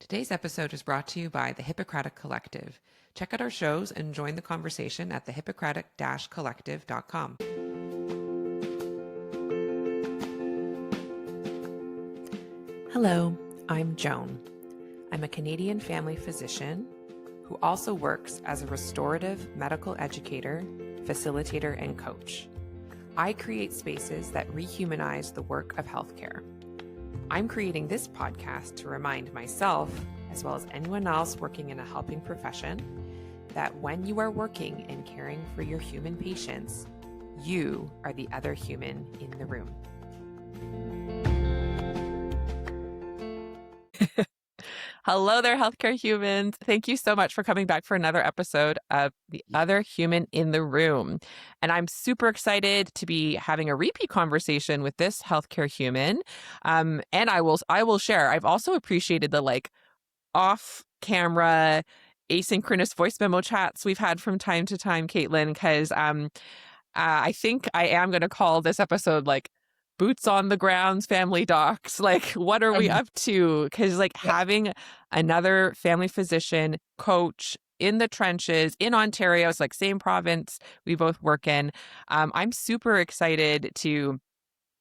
Today's episode is brought to you by the Hippocratic Collective. Check out our shows and join the conversation at thehippocratic-collective.com. Hello, I'm Joan. I'm a Canadian family physician who also works as a restorative medical educator, facilitator, and coach. I create spaces that rehumanize the work of healthcare. I'm creating this podcast to remind myself, as well as anyone else working in a helping profession, that when you are working and caring for your human patients, you are the other human in the room. Hello there, healthcare humans. Thank you so much for coming back for another episode of The Other Human in the Room. And I'm super excited to be having a repeat conversation with this healthcare human. And I will share. I've also appreciated the off camera asynchronous voice memo chats we've had from time to time, Caitlin, because I think I am going to call this episode boots on the grounds family docs. What are we up to? Because having another family physician coach in the trenches in Ontario, it's same province we both work in. I'm super excited to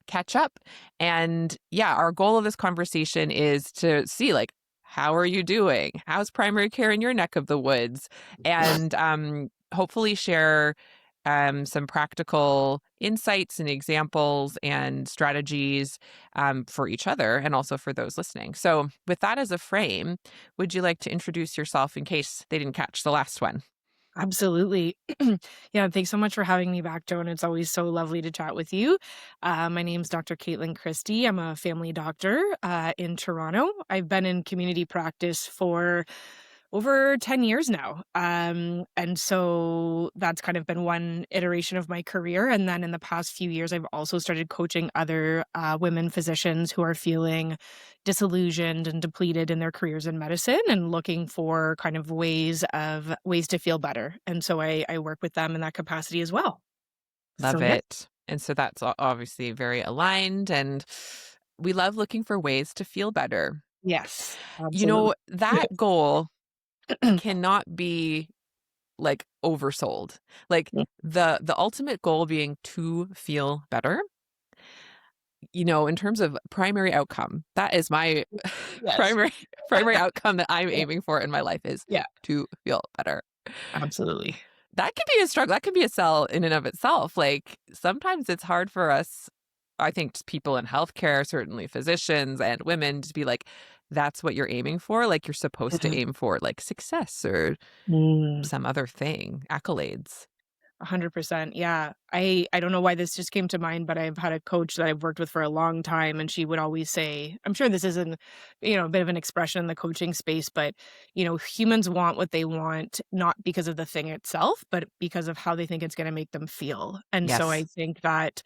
catch up. And yeah, our goal of this conversation is to see how are you doing? How's primary care in your neck of the woods? And hopefully share some practical insights and examples and strategies for each other and also for those listening. So with that as a frame, would you like to introduce yourself in case they didn't catch the last one? Absolutely. Yeah, thanks so much for having me back, Joan. It's always so lovely to chat with you. My name's Dr. Christie. I'm a family doctor in Toronto. I've been in community practice for over 10 years now. And so that's kind of been one iteration of my career. And then in the past few years, I've also started coaching other women physicians who are feeling disillusioned and depleted in their careers in medicine and looking for kind of ways to feel better. And so I work with them in that capacity as well. So Love yeah. it. And so that's obviously very aligned. And we love looking for ways to feel better. Yes, absolutely. That goal cannot be oversold. The ultimate goal being to feel better, in terms of primary outcome, that is my Yes. primary outcome that I'm aiming for in my life is Yeah, to feel better. absolutely. That can be a struggle. That can be a sell in and of itself. Sometimes it's hard for us, I think, people in healthcare, certainly physicians and women, to be that's what you're aiming for. You're supposed to aim for success or Mhm. some other thing, accolades. 100%. Yeah. I don't know why this just came to mind, but I've had a coach that I've worked with for a long time, and she would always say, I'm sure this isn't, a bit of an expression in the coaching space, but, humans want what they want, not because of the thing itself, but because of how they think it's going to make them feel. And so I Yes. think that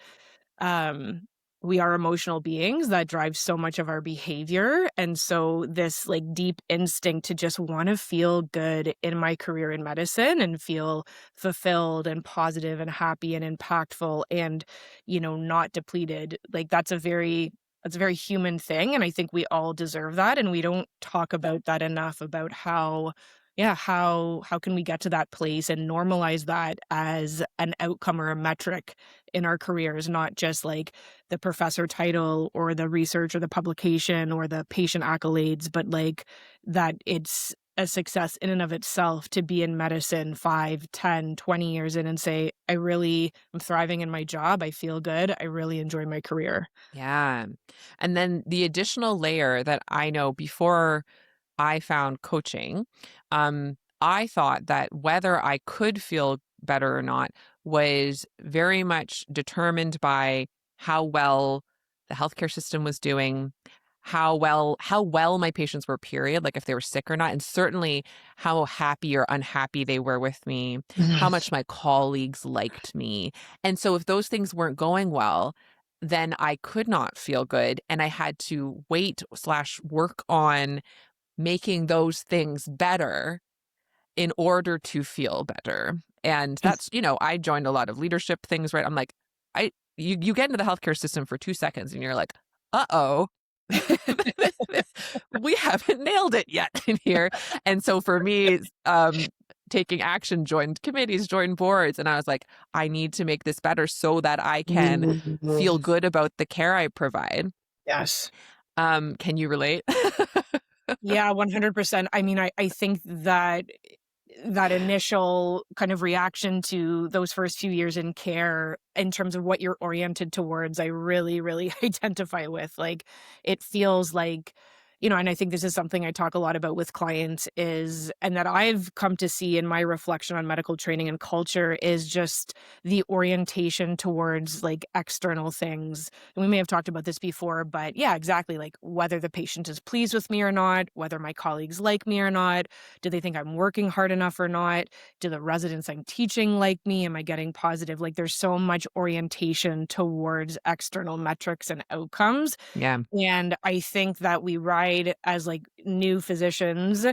um we are emotional beings that drive so much of our behavior. And so this deep instinct to just want to feel good in my career in medicine and feel fulfilled and positive and happy and impactful and, not depleted, that's a very human thing. And I think we all deserve that. And we don't talk about that enough about how, yeah, how can we get to that place and normalize that as an outcome or a metric in our careers, not just the professor title or the research or the publication or the patient accolades, but that it's a success in and of itself to be in medicine 5, 10, 20 years in and say, I'm thriving in my job. I feel good. I really enjoy my career. Yeah. And then the additional layer that I know before I found coaching, I thought that whether I could feel better or not was very much determined by how well the healthcare system was doing, how well my patients were, period, if they were sick or not, and certainly how happy or unhappy they were with me, how much my colleagues liked me. And so if those things weren't going well, then I could not feel good, and I had to wait/work on making those things better in order to feel better. And that's, I joined a lot of leadership things, right? I'm you get into the healthcare system for 2 seconds and you're like, uh-oh, We haven't nailed it yet in here. And so for me, taking action, joined committees, joined boards, and I was like, I need to make this better so that I can feel good about the care I provide. Yes. Can you relate? Yeah, 100%. I mean, I think that that initial kind of reaction to those first few years in care in terms of what you're oriented towards, I really, really identify with. Like, it feels like, and I think this is something I talk a lot about with clients is, and that I've come to see in my reflection on medical training and culture is just the orientation towards like external things. And we may have talked about this before, but yeah, exactly. Like whether the patient is pleased with me or not, whether my colleagues like me or not, do they think I'm working hard enough or not? Do the residents I'm teaching like me? Am I getting positive? Like there's so much orientation towards external metrics and outcomes. Yeah. And I think that we ride as like new physicians.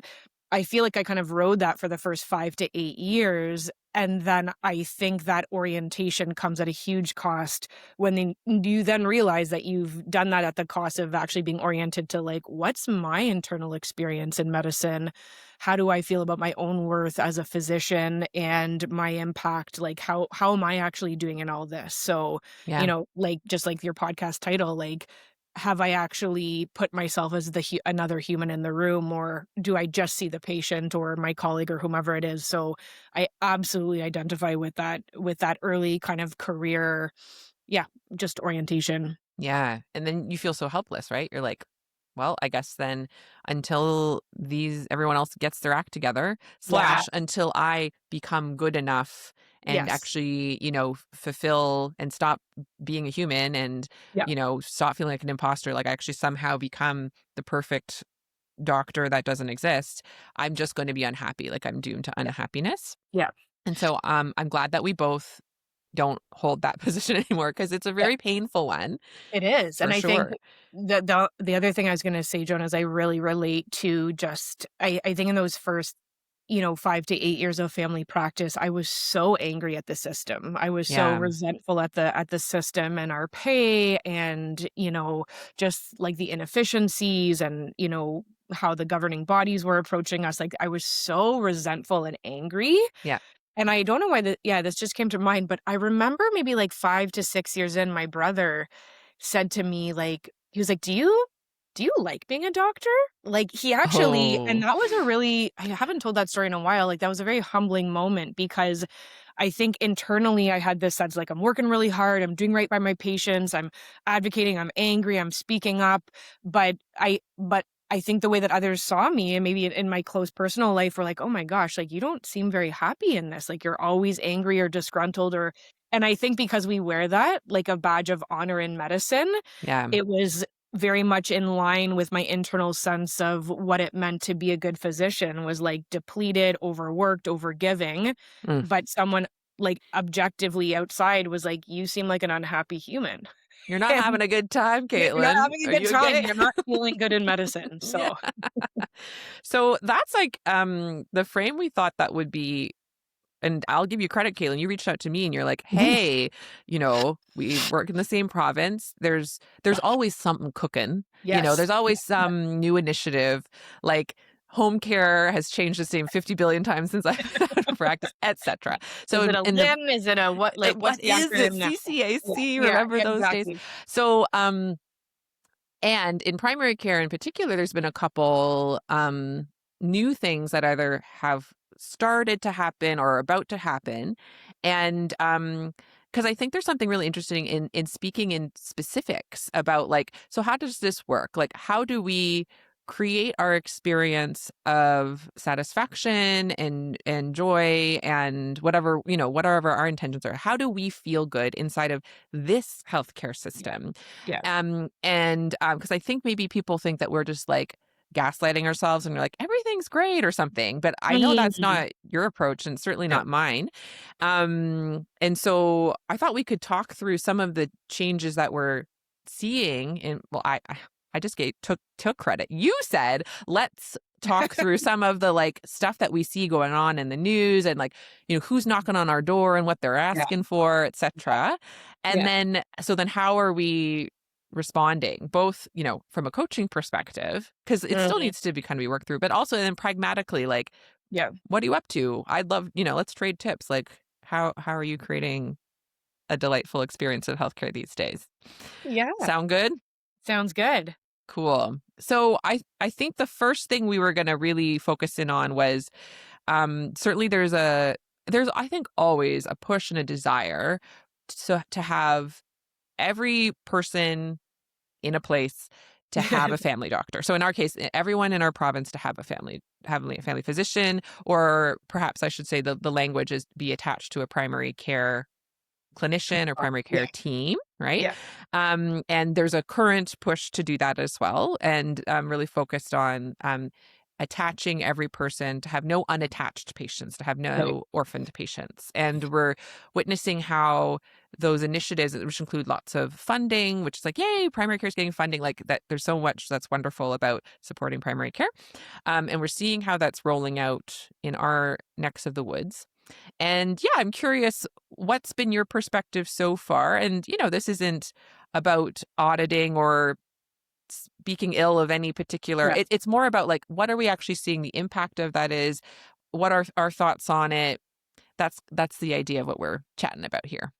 I feel like I kind of rode that for the first 5 to 8 years, and then I think that orientation comes at a huge cost when you then realize that you've done that at the cost of actually being oriented to, like, what's my internal experience in medicine? How do I feel about my own worth as a physician and my impact? Like, how am I actually doing in all this? So, Yeah. like, just like your podcast title, like, have I actually put myself as another human in the room, or do I just see the patient or my colleague or whomever it is? So I absolutely identify with that early kind of career, yeah, just orientation. Yeah. And then you feel so helpless, right? You're like, well, I guess then until everyone else gets their act together, Yeah. slash, until I become good enough and Yes. actually, fulfill and stop being a human and, Yeah. stop feeling like an imposter, like I actually somehow become the perfect doctor that doesn't exist, I'm just going to be unhappy. Like I'm doomed to Yeah. unhappiness. Yeah. And so I'm glad that we both don't hold that position anymore because it's a Yeah. very painful one It is. for And I think sure. the other thing I was gonna say, Joan, is I really relate to just I think in those first 5 to 8 years of family practice, I was so angry at the system. I was so Yeah. resentful at the system and our pay and, just like the inefficiencies and, how the governing bodies were approaching us. Like I was so resentful and angry. Yeah. And I don't know why this just came to mind, but I remember maybe like 5 to 6 years in, my brother said to me, like, he was like, "Do you like being a doctor?" Like, he actually, and Oh, that was a really, I haven't told that story in a while, like, that was a very humbling moment because I think internally I had this sense, like, I'm working really hard, I'm doing right by my patients, I'm advocating, I'm angry, I'm speaking up, but I think the way that others saw me and maybe in my close personal life were like, "Oh my gosh, like, you don't seem very happy in this, like, you're always angry or disgruntled," or, and I think because we wear that like a badge of honor in medicine, yeah. it was very much in line with my internal sense of what it meant to be a good physician was, like, depleted, overworked, overgiving, Mm. but someone, like, objectively outside was like, "You seem like an unhappy human." You're not And having a good time, you're not Caitlin. having a Are good you time, okay? you're not feeling good in medicine, Yeah. so So that's like the frame we thought that would be. And I'll give you credit, Caitlin. You reached out to me and you're like, hey, we work in the same province. There's always something cooking. Yes. There's always some new initiative. Like home care has changed its name 50 billion times since I've been out of practice, etc. So Is it a in the limb? Is it a what, like, what's what the is it? acronym now? Yeah, CCAC, yeah, remember those days? exactly. So and in primary care in particular, there's been a couple new things that either have started to happen or are about to happen. And because I think there's something really interesting in speaking in specifics about like, so how does this work? Like, how do we create our experience of satisfaction and joy and whatever our intentions are? How do we feel good inside of this healthcare Yeah, system? yeah. And because I think maybe people think that we're just like gaslighting ourselves and we're like, everything's great or something. But I know that's Mm, not your approach and certainly no. not mine. And so I thought we could talk through some of the changes that we're seeing in, well, I just took credit. You said, let's talk through some of the like stuff that we see going on in the news and like, who's knocking on our door and what they're Yeah, asking for, yeah, etc. And yeah. then, so then how are we responding, both, from a coaching perspective, because it still Mhm. needs to be kind of be worked through, but also then pragmatically, like, Yeah. what are you up to? I'd love, let's trade tips. Like, how are you creating a delightful experience of healthcare these days? Yeah. Sound good? Sounds good. Cool. So I think the first thing we were going to really focus in on was, certainly there's I think always a push and a desire to have every person in a place to have a family doctor. So in our case, everyone in our province to have a family physician, or perhaps I should say the language is be attached to a primary care clinician or primary Yeah. care team, right? Yeah. And there's a current push to do that as well, and really focused on attaching every person to have no unattached patients, to have Right. no orphaned patients. And we're witnessing how those initiatives, which include lots of funding, which is like, yay, primary care is getting funding, like that. There's so much that's wonderful about supporting primary care. And we're seeing how that's rolling out in our necks of the woods. And yeah, I'm curious, what's been your perspective so far? And, this isn't about auditing or speaking ill of any particular, Yeah. it's more about like, what are we actually seeing the impact of that is? What are our thoughts on it? That's the idea of what we're chatting about here.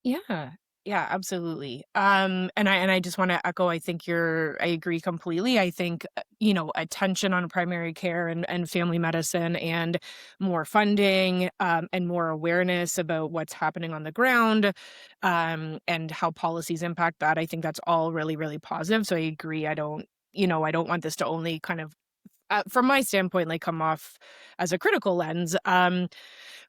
Yeah. Yeah, absolutely. And I just want to echo, I agree completely. I think, attention on primary care and family medicine and more funding, and more awareness about what's happening on the ground, and how policies impact that. I think that's all really, really positive. So I agree. I don't want this to only kind of, from my standpoint, like come off as a critical lens.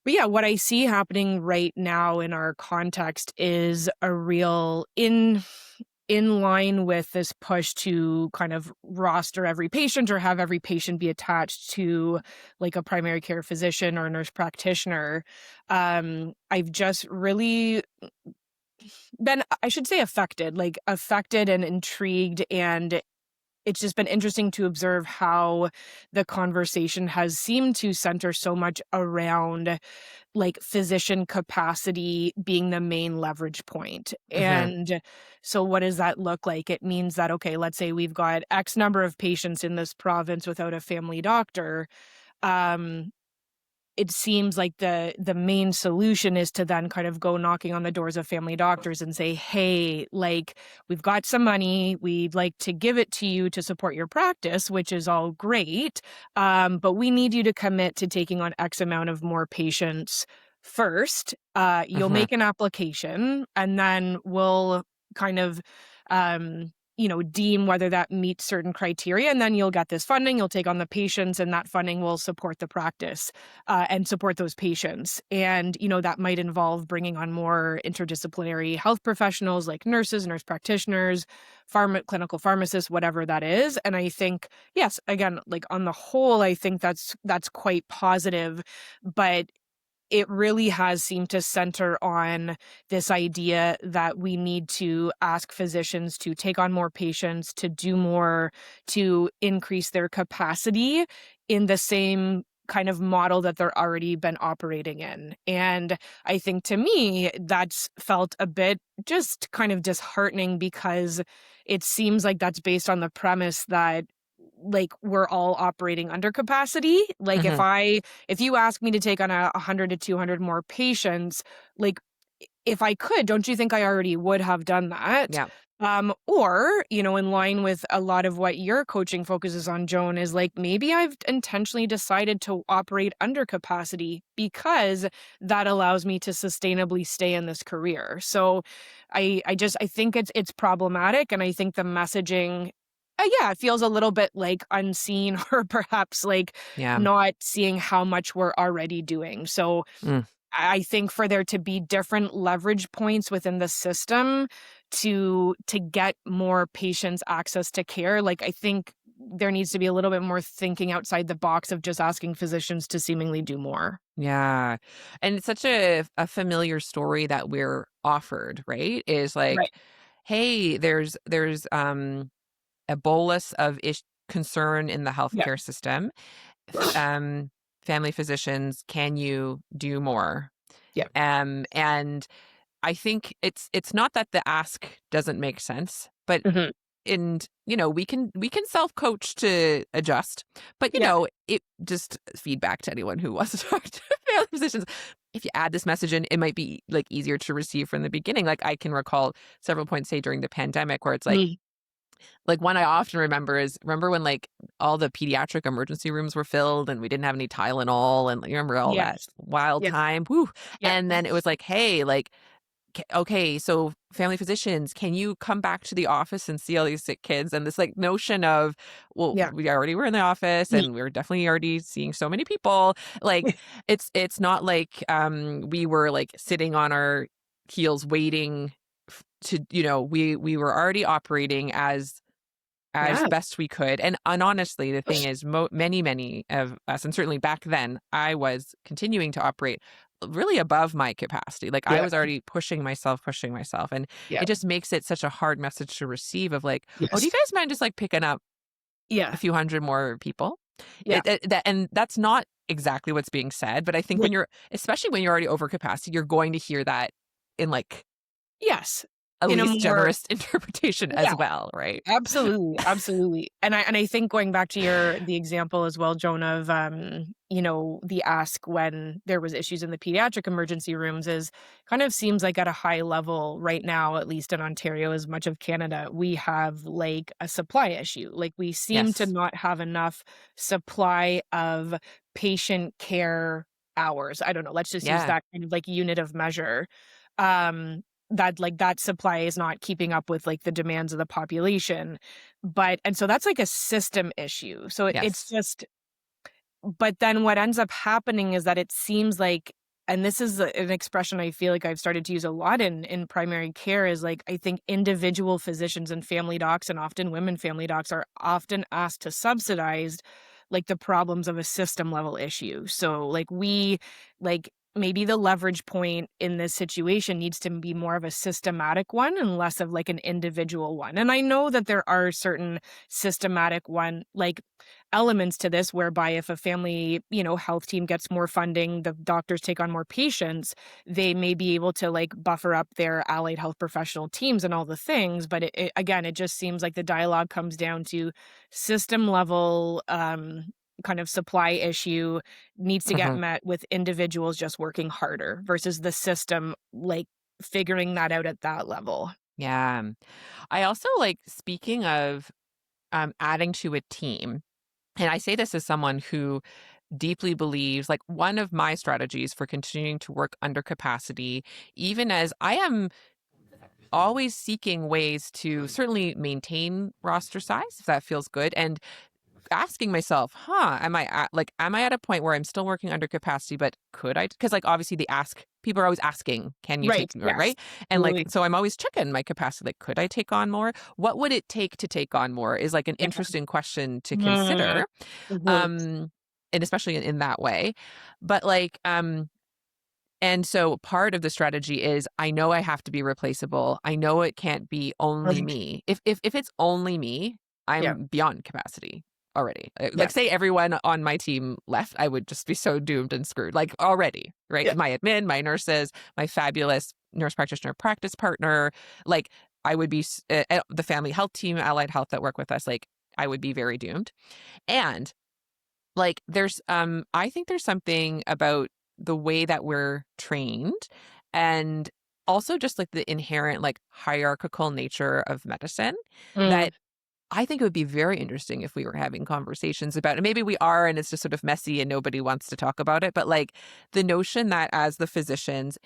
But yeah, what I see happening right now in our context is a real in line with this push to kind of roster every patient or have every patient be attached to like a primary care physician or a nurse practitioner. I've just really been, I should say, affected and intrigued, and it's just been interesting to observe how the conversation has seemed to center so much around like physician capacity being the main leverage point. Hmm. And so what does that look like? It means that, okay, let's say we've got X number of patients in this province without a family doctor. Um, it seems like the main solution is to then kind of go knocking on the doors of family doctors and say, "Hey, like we've got some money, we'd like to give it to you to support your practice," which is all great. But we need you to commit to taking on X amount of more patients first. You'll Hmm. make an application, and then we'll kind of deem whether that meets certain criteria, and then you'll get this funding, you'll take on the patients, and that funding will support the practice, and support those patients. And, that might involve bringing on more interdisciplinary health professionals like nurses, nurse practitioners, clinical pharmacists, whatever that is. And I think, yes, again, like on the whole, I think that's quite positive, but it really has seemed to center on this idea that we need to ask physicians to take on more patients, to do more, to increase their capacity in the same kind of model that they're already been operating in. And I think to me, that's felt a bit just kind of disheartening, because it seems like that's based on the premise that like we're all operating under capacity. Like Hmm. if you ask me to take on 100 to 200 more patients, like if I could, don't you think I already would have done that? Yeah. Or, in line with a lot of what your coaching focuses on, Joan, is like maybe I've intentionally decided to operate under capacity because that allows me to sustainably stay in this career. So I think it's problematic, and I think the messaging, yeah, it feels a little bit like unseen or perhaps like Yeah. not seeing how much we're already doing. So Mm. I think for there to be different leverage points within the system to get more patients access to care, like I think there needs to be a little bit more thinking outside the box of just asking physicians to seemingly do more. Yeah. And it's such a familiar story that we're offered, right? Is Right. like, hey, there's a bolus of concern in the Yeah. healthcare system. Family physicians, can you do more? Yeah. And I think it's not that the ask doesn't make sense, but Mhm. and we can self-coach to adjust, but Yeah. it just feedback to anyone who wants to talk to family physicians. If you add this message in, it might be like easier to receive from the beginning. Like I can recall several points, say during the pandemic, where it's Mm. like one I often remember when like all the pediatric emergency rooms were filled and we didn't have any Tylenol, and you remember all that Yes. wild Yeah. time. Woo. Yeah. And then it was like, hey, like, okay, so family physicians, can you come back to the office and see all these sick kids? And this like notion of, well, Yeah. we already were in the office Mm. and we were definitely already seeing so many people. Like it's not like we were like sitting on our heels waiting to, we were already operating as Yeah. best we could. And honestly, the thing is, many of us, and certainly back then, I was continuing to operate really above my capacity. Like I Yeah. was already pushing myself. And Yeah. it just makes it such a hard message to receive of like, oh, do you Yes. guys mind just like picking up a Yeah. few hundred more people? Yeah. And that's not exactly what's being said. But I think Yeah. especially when you're already over capacity, you're going to hear that in like Yes. a In a least more generous interpretation as yeah. well. Right. Absolutely, absolutely. And I think going back to the example as well, Joan, of the ask when there was issues in the pediatric emergency rooms is kind of seems like at a high level right now, at least in Ontario, as much of Canada, we have like a supply issue. Like we seem to Yes. not have enough supply of patient care hours. I don't know, let's just use Yeah. that kind of like unit of measure. Um that like that supply is not keeping up with like the demands of the population. But and so that's like a system issue. So it's Yes. just but then what ends up happening is that it seems like and this is an expression I feel like I've started to use a lot in primary care is like I think individual physicians and family docs and often women family docs are often asked to subsidize like the problems of a system level issue. So like maybe the leverage point in this situation needs to be more of a systematic one and less of like an individual one. And I know that there are certain systematic one like elements to this whereby if a family, health team gets more funding, the doctors take on more patients, they may be able to like buffer up their allied health professional teams and all the things. But again, it just seems like the dialogue comes down to system level kind of supply issue needs to get Mhm. met with individuals just working harder versus the system like figuring that out at that level. Yeah. I also like speaking of adding to a team. And I say this as someone who deeply believes like one of my strategies for continuing to work under capacity, even as I am always seeking ways to certainly maintain roster size, if that feels good, and asking myself, am I at a point where I'm still working under capacity, but could I? Because like obviously people are always asking, can you Right. take more, Yes. right? And like, Absolutely. so I'm always checking my capacity. Like, could I take on more? What would it take to take on more is like an Yeah. interesting question to Mm. consider. Mhm. Um, and especially in that way. But like, and so part of the strategy is I know I have to be replaceable. I know it can't be only Right. me. If it's only me, Yeah. I'm beyond capacity already. Yeah. Like say everyone on my team left, I would just be so doomed and screwed. Like already, right? Yeah. My admin, my nurses, my fabulous nurse practitioner practice partner, like I would be the family health team, allied health that work with us, like I would be very doomed. And like there's I think there's something about the way that we're trained and also just like the inherent like hierarchical nature of medicine Mm. that I think it would be very interesting if we were having conversations about it. Maybe we are and it's just sort of messy and nobody wants to talk about it, but like the notion that as the physicians,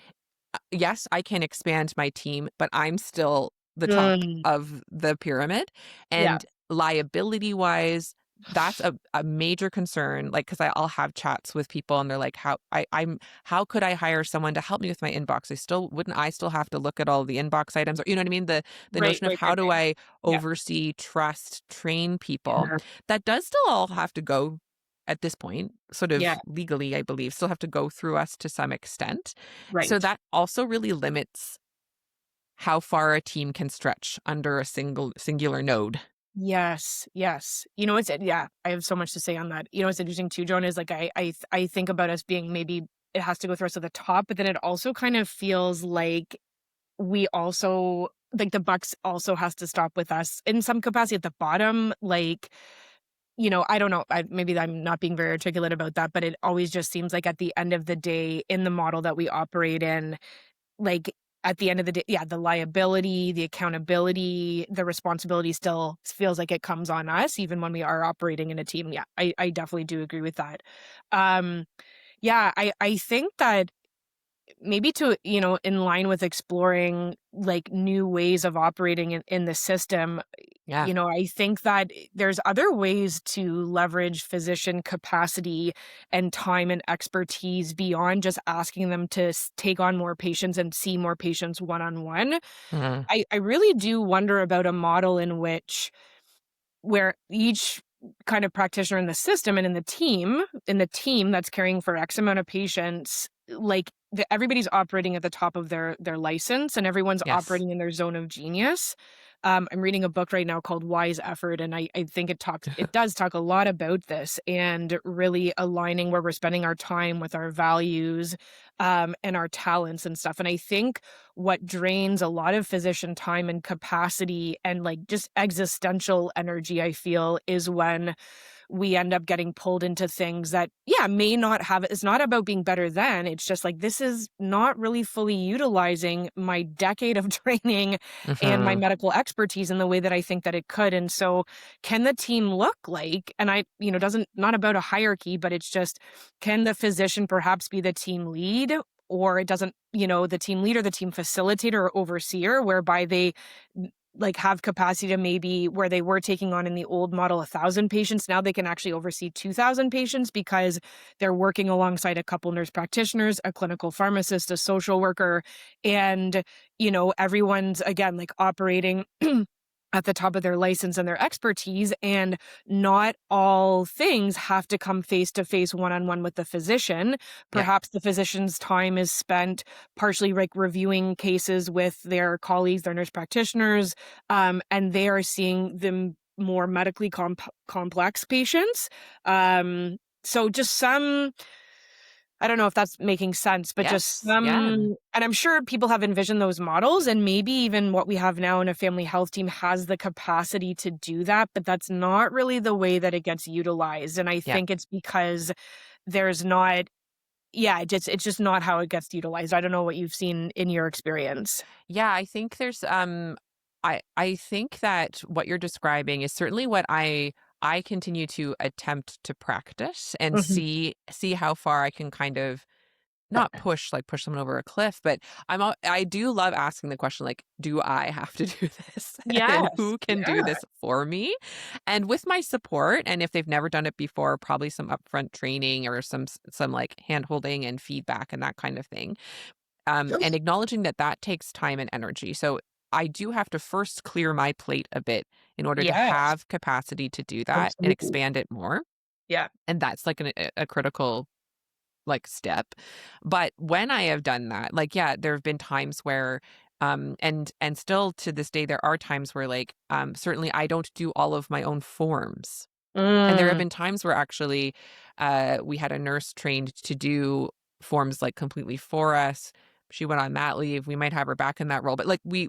yes, I can expand my team, but I'm still the top Mm. of the pyramid. Yeah. And liability wise, that's a major concern. Like, because I'll have chats with people and they're like, how could I hire someone to help me with my inbox? Wouldn't I still have to look at all the inbox items? Or you know what I mean? The Right, notion of right, how right, do right. I Yeah. oversee, trust, train people, Yeah. that does still all have to go at this point, sort Yeah. of legally, I believe, still have to go through us to some extent. So Right. that also really limits how far a team can stretch under a singular node. Yes, yes. It's yeah, I have so much to say on that. What's interesting too, Joan, is like I think about us being maybe it has to go through us at the top, but then it also kind of feels like we also like, the bucks also has to stop with us in some capacity at the bottom, like, I don't know, maybe I'm not being very articulate about that, but it always just seems like at the end of the day, in the model that we operate in, like, at the end of the day, yeah, the liability, the accountability, the responsibility still feels like it comes on us even when we are operating in a team. Yeah, I definitely do agree with that. Um, yeah, I think that maybe to, in line with exploring, like, new ways of operating in the system, Yeah. I think that there's other ways to leverage physician capacity and time and expertise beyond just asking them to take on more patients and see more patients one on one. Mhm. I really do wonder about a model in which where each kind of practitioner in the system and in the team that's caring for X amount of patients, like, everybody's operating at the top of their license and everyone's Yes. operating in their zone of genius. I'm reading a book right now called Wise Effort, and I think it does talk a lot about this and really aligning where we're spending our time with our values, and our talents and stuff. And I think what drains a lot of physician time and capacity and, like, just existential energy, I feel, is when we end up getting pulled into things that, yeah, may not have it's not about being better than, it's just like, this is not really fully utilizing my decade of training and my Mhm. medical expertise in the way that I think that it could. And so, can the team look like, and doesn't, not about a hierarchy, but it's just, can the physician perhaps be the team lead? Or it doesn't, the team leader, the team facilitator or overseer, whereby they like, have capacity to, maybe where they were taking on in the old model 1,000 patients, now they can actually oversee 2,000 patients because they're working alongside a couple nurse practitioners, a clinical pharmacist, a social worker, and, everyone's, again, like, operating at the top of their license and their expertise, and not all things have to come face to face one-on-one with the physician. Yeah. Perhaps the physician's time is spent partially, like, reviewing cases with their colleagues, their nurse practitioners, and they are seeing the more medically complex patients. So just some, I don't know if that's making sense, but just Yes. Yeah. and I'm sure people have envisioned those models, and maybe even what we have now in a family health team has the capacity to do that, but that's not really the way that it gets utilized. And I Yeah. think it's because there's not, yeah, it's just not how it gets utilized. I don't know what you've seen in your experience. Yeah, I think there's I think that what you're describing is certainly what I continue to attempt to practice and Mhm. see how far I can kind of not push someone over a cliff, but I do love asking the question, like, do I have to do this? And Yes. who can do Yeah. this for me? And with my support, and if they've never done it before, probably some upfront training or some like hand holding and feedback and that kind of thing. And acknowledging that that takes time and energy. So I do have to first clear my plate a bit in order to Yes. have capacity to do that and Absolutely. expand it more. Yeah. And that's like a critical like step. But when I have done that, like, yeah, there have been times where and still to this day there are times where like certainly I don't do all of my own forms. And there have Mm. been times where actually we had a nurse trained to do forms like completely for us. She went on mat leave. We might have her back in that role. But like we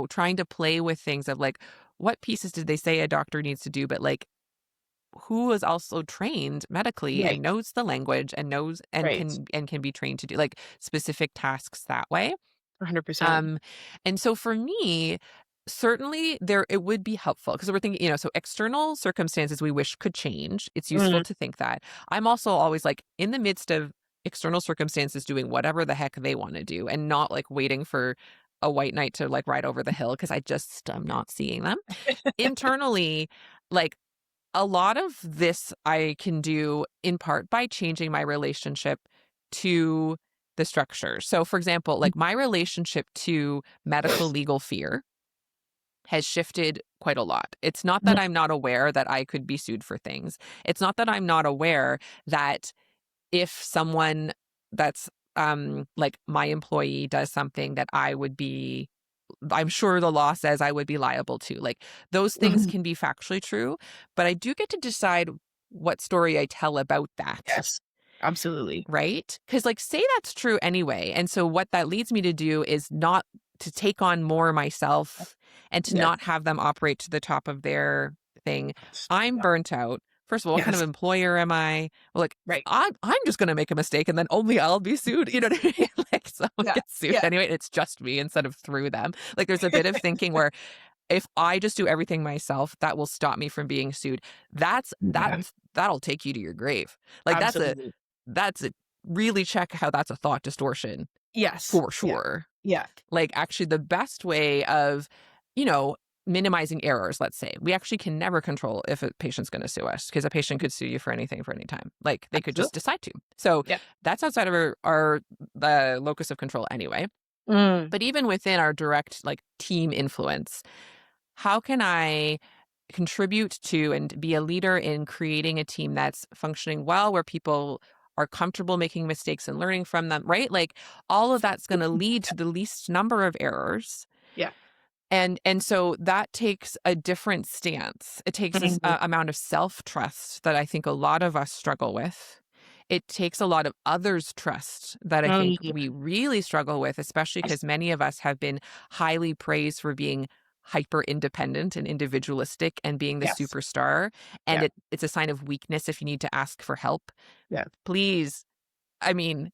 trying to play with things of like what pieces did they say a doctor needs to do, but like who is also trained medically and Right. knows the language and knows Right. and can be trained to do like specific tasks that way. 100%. Um, and so for me, certainly there it would be helpful because we're thinking, so external circumstances we wish could change. It's useful Mm. to think that. I'm also always like in the midst of external circumstances doing whatever the heck they want to do and not like waiting for a white knight to like ride over the hill because I'm not seeing them. Internally, like a lot of this I can do in part by changing my relationship to the structure. So, for example, like my relationship to medical legal fear has shifted quite a lot. It's not that I'm not aware that I could be sued for things. It's not that I'm not aware that if someone that's like my employee does something that I'm sure the law says I would be liable to. Like those things Mhm. can be factually true, but I do get to decide what story I tell about that. Yes. Absolutely. Right? Because like say that's true anyway. And so what that leads me to do is not to take on more myself and to Yes. not have them operate to the top of their thing. I'm Yeah. burnt out. First of all, what kind of Yes. employer am I? Well, like, Right. I'm just going to make a mistake and then only I'll be sued. You know what I mean? Like someone Yeah. gets sued Yeah. anyway, and it's just me instead of through them. Like there's a bit of thinking where if I just do everything myself, that will stop me from being sued. Yeah. That'll take you to your grave. Like Absolutely. that's a really check how that's a thought distortion Yes. for Yeah. sure. Yeah. Like actually the best way of, you know, minimizing errors, let's say. We actually can never control if a patient's going to sue us because a patient could sue you for anything for any time. Like they could just Absolutely. decide to. So Yeah. that's outside of our the locus of control anyway. Mm. But even within our direct like team influence, how can I contribute to and be a leader in creating a team that's functioning well, where people are comfortable making mistakes and learning from them, right? Like all of that's going to lead to the least number of errors. Yeah. And so that takes a different stance. It takes this Mhm. amount of self-trust that I think a lot of us struggle with. It takes a lot of others' trust that I think Mm. we really struggle with, especially because many of us have been highly praised for being hyper independent and individualistic and being the Yes. superstar. And Yeah. it's a sign of weakness if you need to ask for help. Yeah. Please, I mean,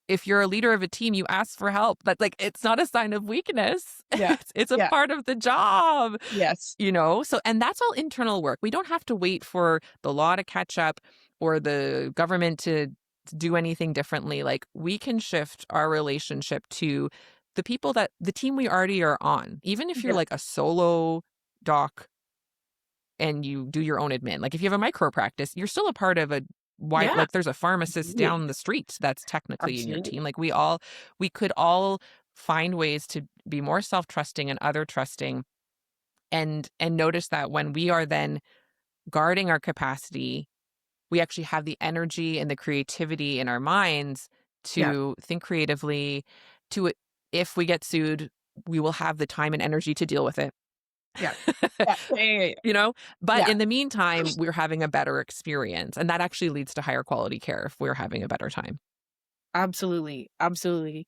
if you're a leader of a team, you ask for help. But like it's not a sign of weakness. Yeah. It's a Yeah. part of the job. Yes. You know? So and that's all internal work. We don't have to wait for the law to catch up or the government to do anything differently. Like we can shift our relationship to the team we already are on. Even if you're Yeah. like a solo doc and you do your own admin. Like if you have a micro practice, you're still a part of a wide Yeah. like there's a pharmacist Absolutely. down the street that's technically in your Absolutely. team. Like we could all find ways to be more self-trusting and other trusting and notice that when we are then guarding our capacity, we actually have the energy and the creativity in our minds Yeah. to think creatively, to if we get sued, we will have the time and energy to deal with it. Yeah. Yeah. Yeah. Yeah. You know? But Yeah. in the meantime, we're having a better experience, and that actually leads to higher quality care if we're having a better time. Absolutely. Absolutely.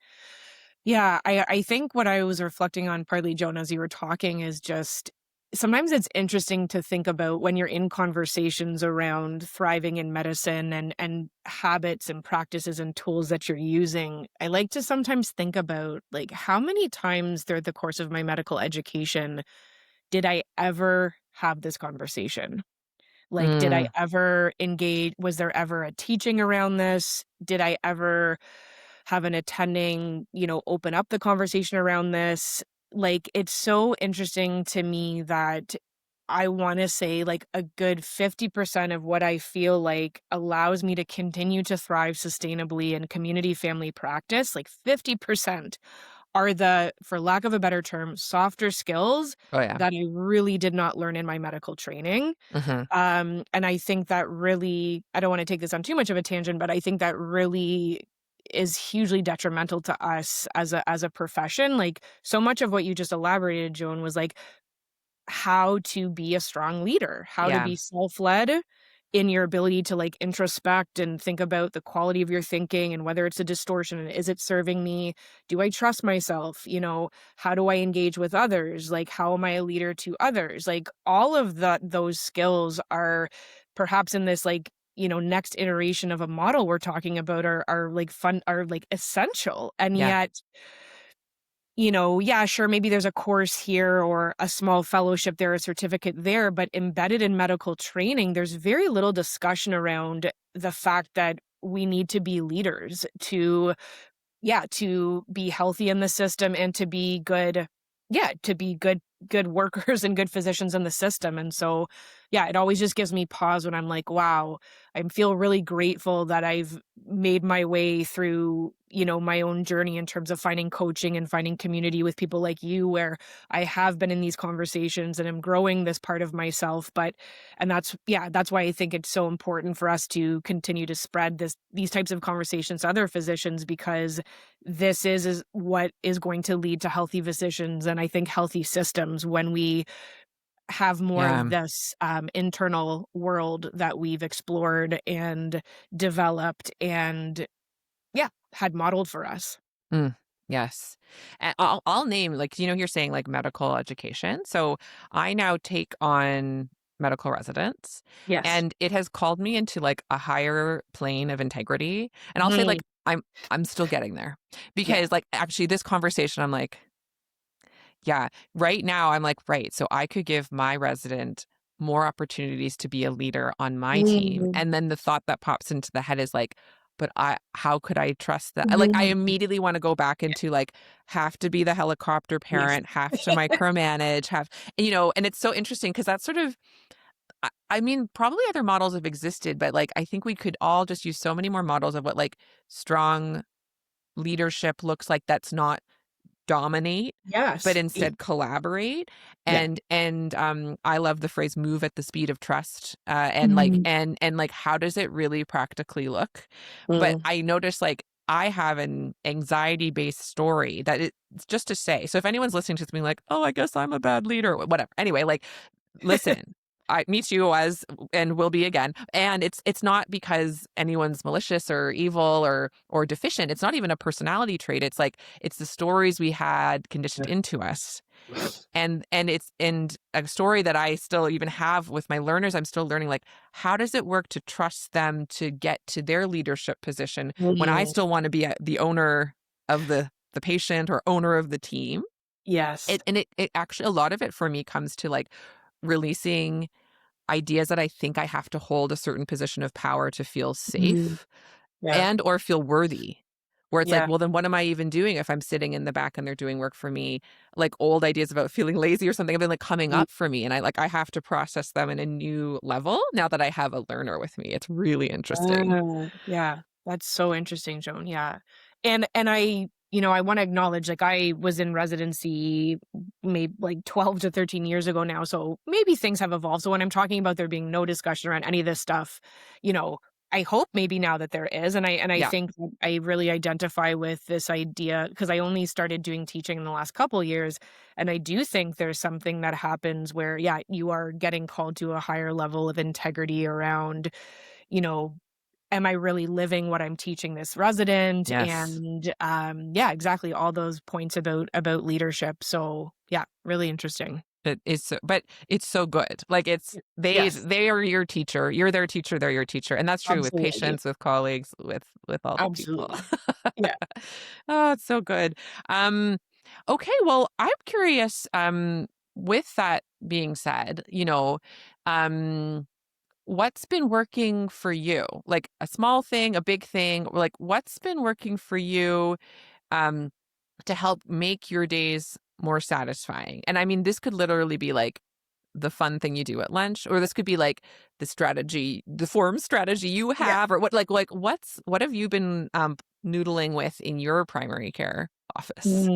Yeah, I think what I was reflecting on partly, Joan, as you were talking is just sometimes it's interesting to think about when you're in conversations around thriving in medicine and habits and practices and tools that you're using. I like to sometimes think about like how many times throughout the course of my medical education did I ever have this conversation? Like, did I Mm, ever engage? Was there ever a teaching around this? Did I ever have an attending, open up the conversation around this? Like, it's so interesting to me that I want to say like a good 50% of what I feel like allows me to continue to thrive sustainably in community family practice, like 50% are the, for lack of a better term, softer skills oh, yeah. that I really did not learn in my medical training. Mhm. And I think that really, I don't want to take this on too much of a tangent, but I think that really is hugely detrimental to us as a profession. Like so much of what you just elaborated, Joan, was like how to be a strong leader, how to Yeah, be self-led in your ability to like introspect and think about the quality of your thinking and whether it's a distortion and is it serving me? Do I trust myself? How do I engage with others? Like how am I a leader to others? Like all of those skills are perhaps in this like next iteration of a model we're talking about are like fun are like essential. And yeah, yet yeah, sure, maybe there's a course here or a small fellowship there, a certificate there, but embedded in medical training, there's very little discussion around the fact that we need to be leaders to, yeah, to be healthy in the system and to be good, yeah, to be good workers and good physicians in the system. And so, yeah, it always just gives me pause when I'm like, wow, I feel really grateful that I've made my way through, my own journey in terms of finding coaching and finding community with people like you, where I have been in these conversations and I'm growing this part of myself. And that's why I think it's so important for us to continue to spread these types of conversations to other physicians, because this is what is going to lead to healthy physicians and I think healthy systems when we have more yeah. of this internal world that we've explored and developed and, yeah, had modeled for us. Mm. Yes. And I'll name, like, you're saying like medical education. So I now take on medical residents, Yes. and it has called me into like a higher plane of integrity. And I'll say Mhm. like I'm still getting there, Yeah. because like actually this conversation, I'm like, yeah, right now I'm like, right. So I could give my resident more opportunities to be a leader on my team. Mm. And then the thought that pops into the head is like, but how could I trust that? Like, I Mhm. immediately want to go back Yeah. into like, have to be the helicopter Yes. parent, have to micromanage, and it's so interesting because that's sort of, I mean, probably other models have existed, but like, I think we could all just use so many more models of what like strong leadership looks like, that's not dominate, but Yes. Yeah. instead collaborate. Yeah. And I love the phrase "move at the speed of trust," and like Mhm. and like how does it really practically look? But Mm. I noticed like I have an anxiety based story that it's just to say. So if anyone's listening to this being like, "Oh, I guess I'm a bad leader," whatever. Anyway, like, listen. I meet you as and will be again. And it's not because anyone's malicious or evil or deficient. It's not even a personality trait. It's like it's the stories we had conditioned Yeah. into us. And it's and a story that I still even have with my learners. I'm still learning like, how does it work to trust them to get to their leadership position when I Mhm. still want to be the owner of the patient or owner of the team? Yes. It actually, a lot of it for me comes to like releasing ideas that I think I have to hold a certain position of power to feel Mhm. safe Yeah. and or feel worthy. Where it's like, Yeah. well, then what am I even doing if I'm sitting in the back and they're doing work for me? Like old ideas about feeling lazy or something have been like coming Mm. up for me. And I have to process them in a new level now that I have a learner with me. It's really interesting. Yeah, that's so interesting, Joan, yeah. And I wanna acknowledge, like, I was in residency maybe like 12 to 13 years ago now, so maybe things have evolved, so when I'm talking about there being no discussion around any of this stuff, you know, I hope maybe now that there is, and I Yeah. think that I really identify with this idea because I only started doing teaching in the last couple years, and I do think there's something that happens where, yeah, you are getting called to a higher level of integrity around, you know, am I really living what I'm teaching this resident? Yes. And, yeah, exactly, all those points about leadership. So, yeah, really interesting. It is but it's so good. Like it's Y Yes, they are your teacher. You're their teacher, they're your teacher. And that's true with absolutely, patients, with colleagues, with all the people. absolutely. Yeah. Oh, it's so good. Um, okay, well, I'm curious, with that being said, um, what's been working for you? Like a small thing, a big thing, or like what's been working for you, um, to help make your days more satisfying? And I mean, this could literally be like the fun thing you do at lunch, or this could be like the form strategy you Yeah. have, or what have you been noodling with in your primary care office?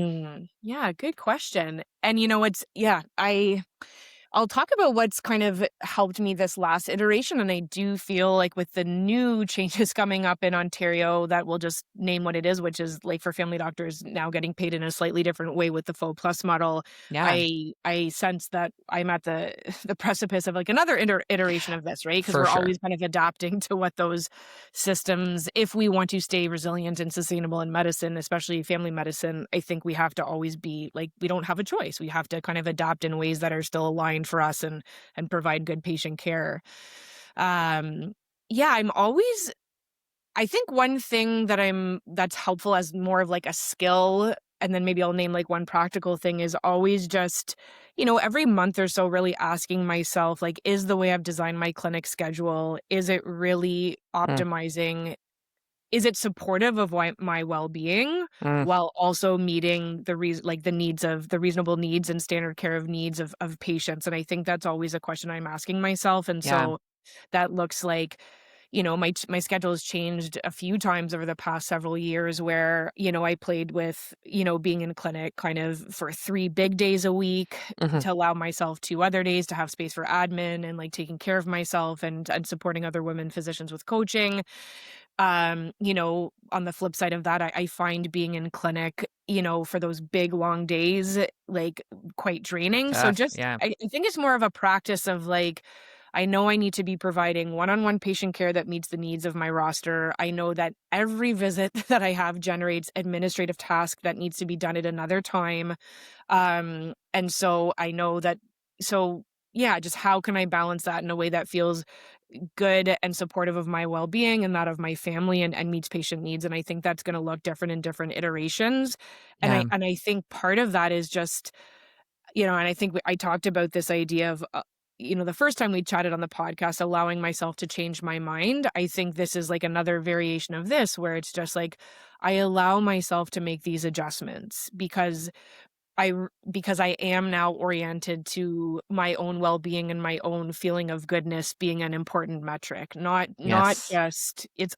Yeah, good question. And you know, what's yeah, I'll talk about what's kind of helped me this last iteration, and I do feel like with the new changes coming up in Ontario that we'll just name what it is, which is like for family doctors now getting paid in a slightly different way with the full plus model. Yeah, I sense that I'm at the the precipice of like another iteration of this, right? Because for we're sure. always kind of adapting to what those systems, if we want to stay resilient and sustainable in medicine, especially family medicine, I think we have to always be like we don't have a choice. We have to kind of adapt in ways that are still aligned for us and provide good patient care. Um, yeah, I think one thing that's helpful as more of like a skill, and then maybe I'll name like one practical thing is always just, every month or so really asking myself, like, is the way I've designed my clinic schedule, is it really Mm, optimizing? Is it supportive of my well-being mm, while also meeting like the needs of the reasonable needs and standard care of needs of patients? And I think that's always a question I'm asking myself. And yeah. so that looks like, my schedule has changed a few times over the past several years where, I played with, being in clinic kind of for 3 big days a week Hmm. to allow myself 2 other days to have space for admin and like taking care of myself and supporting other women physicians with coaching. On the flip side of that, I find being in clinic, for those big long days, like quite draining. So Tough. just Yeah. I think it's more of a practice of like I know I need to be providing one-on-one patient care that meets the needs of my roster. I know that every visit that I have generates administrative task that needs to be done at another time. And so I know that so yeah, just how can I balance that in a way that feels good and supportive of my well-being and that of my family and meets patient needs, and I think that's gonna look different in different iterations, and Yeah. I think part of that is just, and I think I talked about this idea of, the first time we chatted on the podcast, allowing myself to change my mind. I think this is like another variation of this where it's just like, I allow myself to make these adjustments because I am now oriented to my own well-being and my own feeling of goodness being an important metric, not Yes. just it's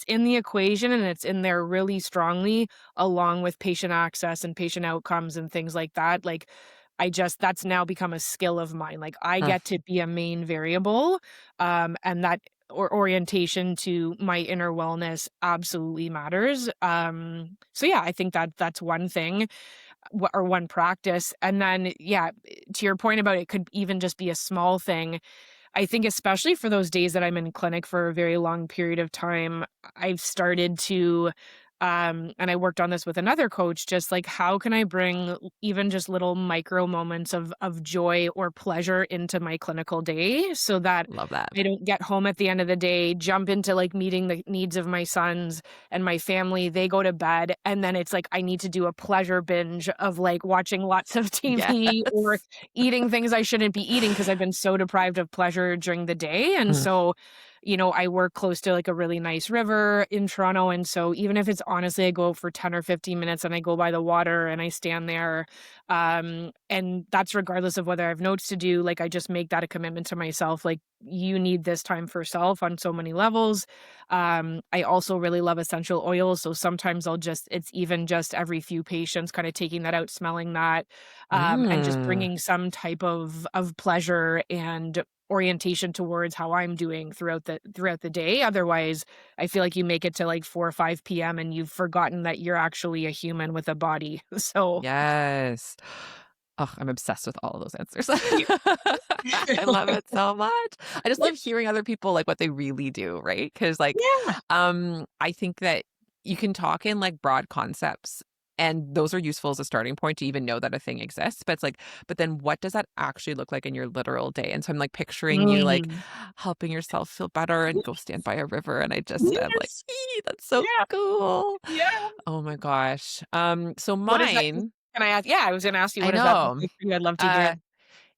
in the equation and it's in there really strongly along with patient access and patient outcomes and things like that. Like that's now become a skill of mine. Like I Mm. get to be a main variable, and that or orientation to my inner wellness absolutely matters. So yeah, I think that that's one thing or one practice. And then, yeah, to your point about it could even just be a small thing. I think especially for those days that I'm in clinic for a very long period of time, I've started to and I worked on this with another coach, just like how can I bring even just little micro moments of joy or pleasure into my clinical day so that Love that. I don't get home at the end of the day, jump into like meeting the needs of my sons and my family, they go to bed, and then it's like I need to do a pleasure binge of like watching lots of Yes. TV or eating things I shouldn't be eating because I've been so deprived of pleasure during the day. And Mm. so, I work close to like a really nice river in Toronto. And so even if it's honestly, I go for 10 or 15 minutes and I go by the water and I stand there. And that's regardless of whether I have notes to do, like I just make that a commitment to myself. Like you need this time for self on so many levels. I also really love essential oils. So sometimes it's even just every few patients kind of taking that out, smelling that, and just Mm. bringing some type of pleasure and orientation towards how I'm doing throughout the day. Otherwise, I feel like you make it to like 4 or 5 PM and you've forgotten that you're actually a human with a body. So, Yes. Oh, I'm obsessed with all of those answers. yeah. I love it so much. I just love hearing other people, like, what they really do, right? Because, like, Yeah. I think that you can talk in, like, broad concepts, and those are useful as a starting point to even know that a thing exists, but it's like but then what does that actually look like in your literal day? And so I'm, like, picturing you, like, Mm. helping yourself feel better and go stand by a river, and I just am like, Yes. "Ee, that's so Yeah. cool." Yeah. Oh my gosh. So What is that? mine Can I ask? Yeah, I was gonna ask you, I what does that look know. like for you? I'd love to Uh, hear.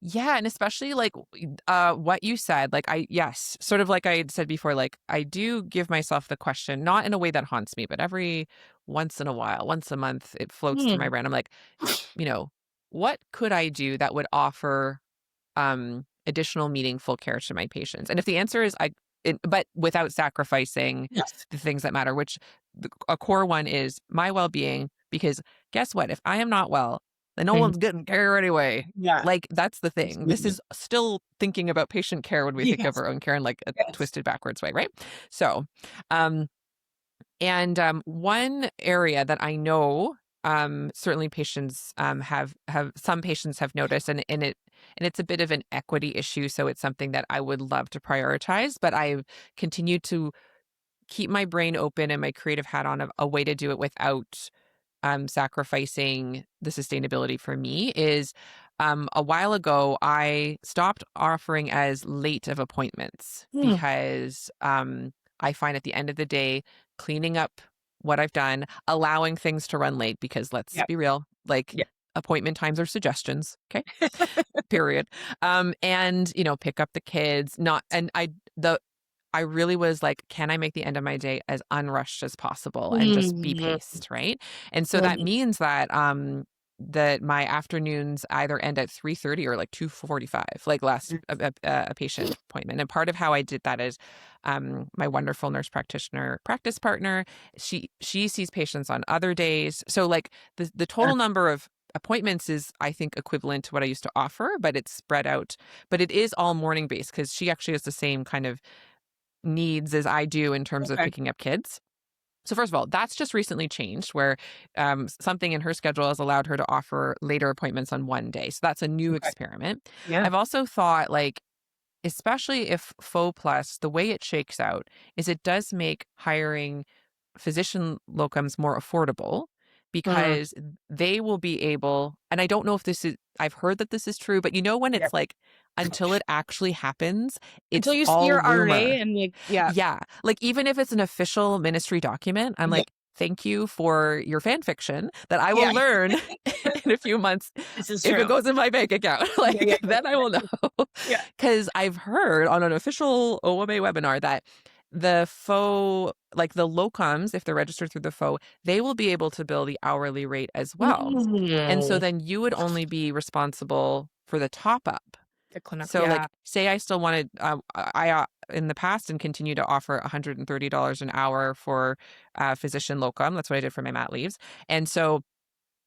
yeah, and especially like what you said, like yes, sort of like I had said before, like I do give myself the question, not in a way that haunts me, but every once in a while, once a month, it floats through my Mm. brain. I'm like, you know, what could I do that would offer additional meaningful care to my patients? And if the answer is but without sacrificing Yes. the things that matter, which a core one is my well-being, because guess what? If I am not well, then no Mhm. one's getting care anyway. Yeah, Like that's the thing. This absolutely. is still thinking about patient care when we think of Yes, our own care in like a yes. twisted backwards way, right? So, um, one area that I know, certainly patients have some patients have noticed, and it's a bit of an equity issue. So it's something that I would love to prioritize, but I continue to keep my brain open and my creative hat on of a way to do it without sacrificing the sustainability for me is a while ago, I stopped offering as late of appointments Mm. because I find at the end of the day, cleaning up what I've done, allowing things to run late, because let's Yep, be real, like yep. appointment times are suggestions. Okay. Period. And pick up the kids, not, and I really was like, can I make the end of my day as unrushed as possible and just be Mm. paced, right? And so that Mhm. means that my afternoons either end at 3:30 or like 2:45, like last a patient appointment. And part of how I did that is my wonderful nurse practitioner practice partner, she sees patients on other days. So like the Yeah, total number of appointments is I think equivalent to what I used to offer, but it's spread out. But it is all morning based because she actually has the same kind of needs as I do in terms of okay, picking up kids. So first of all, that's just recently changed where something in her schedule has allowed her to offer later appointments on one day. So that's a new okay. experiment. Yeah. I've also thought like especially if faux plus, the way it shakes out is it does make hiring physician locums more affordable Mm, because they will be able, and I don't know if this is, I've heard that this is true, but when yeah. it's like until it actually happens, Until it's you see all your RA rumor. and like, yeah, Yeah. Like even if it's an official ministry document, I'm yeah, like, thank you for your fan fiction that I yeah. will learn in a few months This is if it true. goes in my bank account. Yeah, yeah, Like yeah, then I will know. yeah. Because I've heard on an official OMA webinar that the faux, like the locums, if they're registered through the faux, they will be able to bill the hourly rate as well. And so Mm. then you would only be responsible for the top up. The clinical, So, yeah. like, say I still wanted, in the past and continue to offer $130 an hour for physician locum. That's what I did for my mat leaves. And so,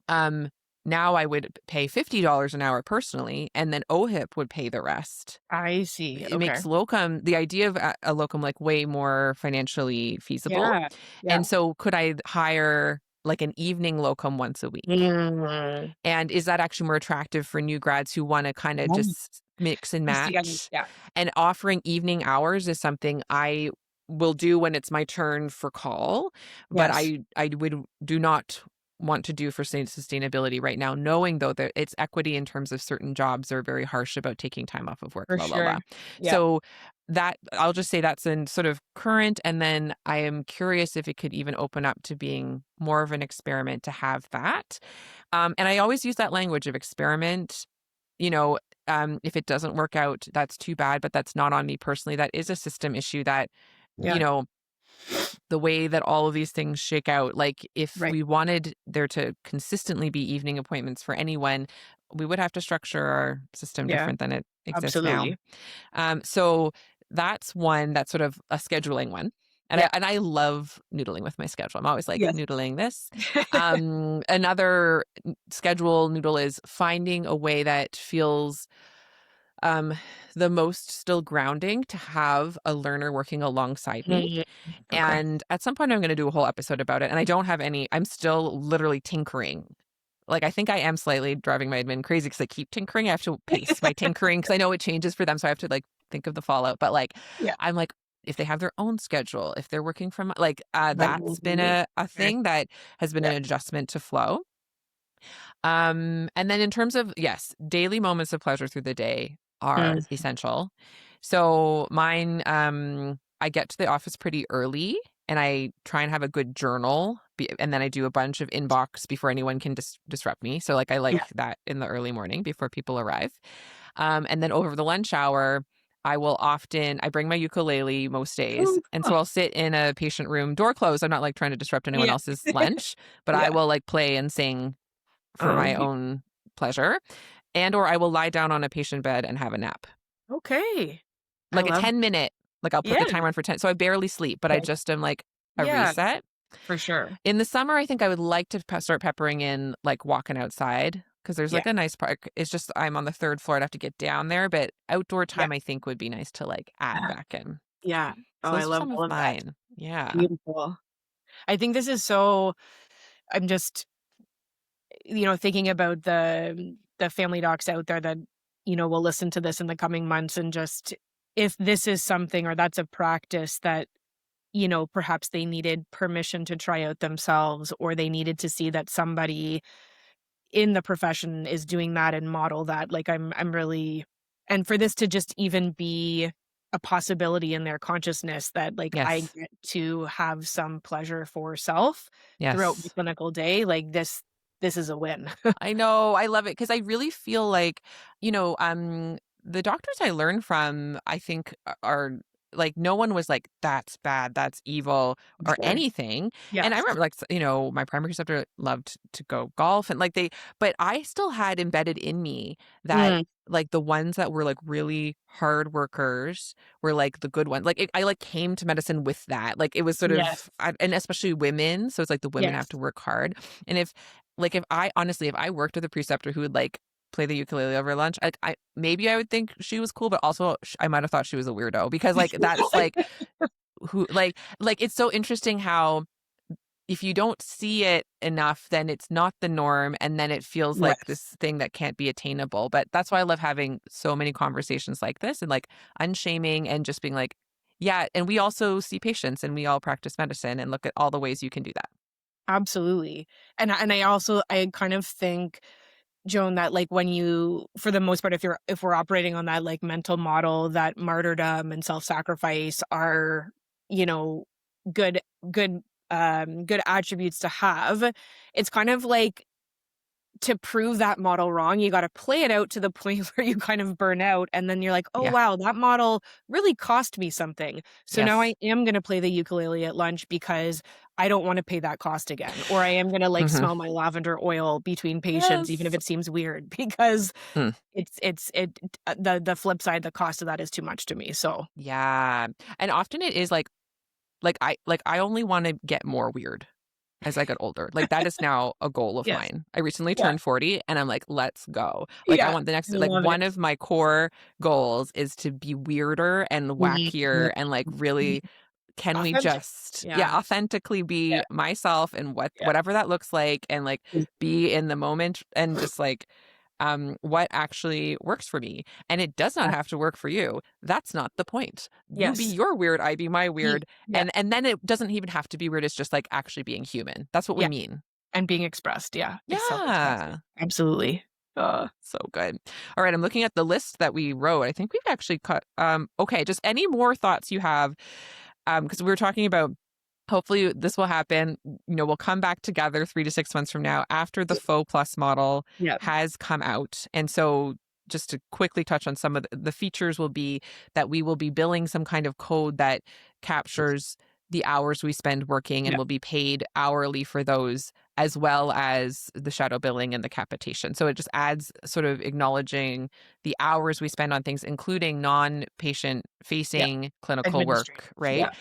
um, now I would pay $50 an hour personally, and then OHIP would pay the rest. I see. It Okay. makes locum, the idea of a locum, like way more financially feasible. Yeah. Yeah. And so, could I hire like an evening locum once a week? Mm. And is that actually more attractive for new grads who want to kind of Yeah. just mix and Piece together. match? Yeah. And offering evening hours is something I will do when it's my turn for call, but Yes, I would do not want to do for sustainability right now, knowing though that it's equity in terms of certain jobs are very harsh about taking time off of work, for blah, blah, sure. blah. Yeah. So that I'll just say that's in sort of current. And then I am curious if it could even open up to being more of an experiment to have that. And I always use that language of experiment. You know, if it doesn't work out, that's too bad, but that's not on me personally. That is a system issue that, you Yeah. know, the way that all of these things shake out, like if Right. we wanted there to consistently be evening appointments for anyone, we would have to structure our system Yeah. different than it exists now. Absolutely. So that's one that's sort of a scheduling one. And Yeah. I love noodling with my schedule. I'm always like Yes. noodling this. Another schedule noodle is finding a way that feels um, the most still grounding to have a learner working alongside me. Mm. Okay. And at some point, I'm going to do a whole episode about it. And I don't have any, I'm still literally tinkering. Like, I think I am slightly driving my admin crazy because I keep tinkering. I have to pace my tinkering because I know it changes for them. So I have to like think of the fallout. But like, Yeah. I'm like, if they have their own schedule, if they're working from like, Right. that's been a Okay. thing that has been Yeah. an adjustment to flow. And then in terms of, yes, daily moments of pleasure through the day are Mm. essential. So mine, I get to the office pretty early and I try and have a good journal. And then I do a bunch of inbox before anyone can disrupt me. So like I like Yeah. that in the early morning before people arrive. And then over the lunch hour, I bring my ukulele most days. Oh, And huh. so I'll sit in a patient room, door closed. I'm not like trying to disrupt anyone Yeah. else's lunch, but I Yeah. will like play and sing for Oh, my own pleasure, and or I will lie down on a patient bed and have a nap. okay. I Like a love 10-minute, like I'll put Yeah. the timer on for 10, so I barely sleep, but I Okay. just am like a Yeah, reset. for sure. In the summer, I think I would like to start peppering in like walking outside because there's Yeah. like a nice park. It's just I'm on the third floor. I'd have to get down there, but outdoor Yeah. time I think would be nice to like add back in. Yeah. Oh, So I those are love some all of of that. mine. Yeah. Beautiful. I think this is so I'm just, thinking about the family docs out there that, will listen to this in the coming months and just if this is something or that's a practice that, perhaps they needed permission to try out themselves or they needed to see that somebody in the profession is doing that and model that. Like I'm really and for this to just even be a possibility in their consciousness that like I Yes. get to have some pleasure for self throughout my Yes. clinical day, like this is a win. I know, I love it because I really feel like, the doctors I learned from, I think are like no one was like, "That's bad, that's evil," or Sure. anything. And I Yes. remember like, my primary preceptor loved to go golf and like but I still had embedded in me that Mm, like the ones that were like really hard workers were like the good ones. Like I like came to medicine with that. Like it was sort yes. of, and especially women. So it's like the women have Yes. to work hard. And if I worked with a preceptor who would like play the ukulele over lunch, I maybe I would think she was cool, but also I might have thought she was a weirdo because like that's like who like it's so interesting how if you don't see it enough, then it's not the norm, and then it feels like Yes. this thing that can't be attainable. But that's why I love having so many conversations like this and, like, unshaming and just being like, "Yeah," and we also see patients, and we all practice medicine, and look at all the ways you can do that. Absolutely. And I also I kind of think, Joan, that like when you for the most part, if we're operating on that like mental model that martyrdom and self-sacrifice are, you know, good good good attributes to have, it's kind of like to prove that model wrong, you gotta play it out to the point where you kind of burn out, and then you're like, "Oh, Yeah. wow, that model really cost me something. So now I Yes. am gonna play the ukulele at lunch because I don't wanna pay that cost again." Or I am gonna, like, Mhm. smell my lavender oil between patients even if Yes. it seems weird because Mm. the flip side, the cost of that is too much to me, so Yeah, and often it is like, I only wanna get more weird as I get older. Like, that is now a goal of yes. mine. I recently Yeah. turned 40, and I'm like, "Let's go." Like, I Yeah. want the I next like, love it. one of my core goals is to be weirder and Mhm. wackier and, like, really can we Authentic. just, yeah, Yeah. authentically Yeah. be myself and Yeah. whatever that looks like, and, like, be in the moment and just, like, what actually works for me, and it does not have to work for you. That's not the point. You be Yes. your weird, I be my Ye weird, yeah. and then it doesn't even have to be weird, it's just, like, actually being human. That's what we Yeah. mean. And being expressed, yeah. It's self-expressed. Yeah. Absolutely. So good. All right, I'm looking at the list that we wrote. I think we've actually cut okay, just any more thoughts you have, because we were talking about hopefully this will happen. We'll come back together 3 to 6 months from now after the Y Faux Plus model yeah. has come out. And so just to quickly touch on some of the features will be that we will be billing some kind of code that captures the hours we spend working and Yeah. will be paid hourly for those, as well as the shadow billing and the capitation. So it just adds sort of acknowledging the hours we spend on things, including non-patient Yeah. facing clinical Administrative. work, right?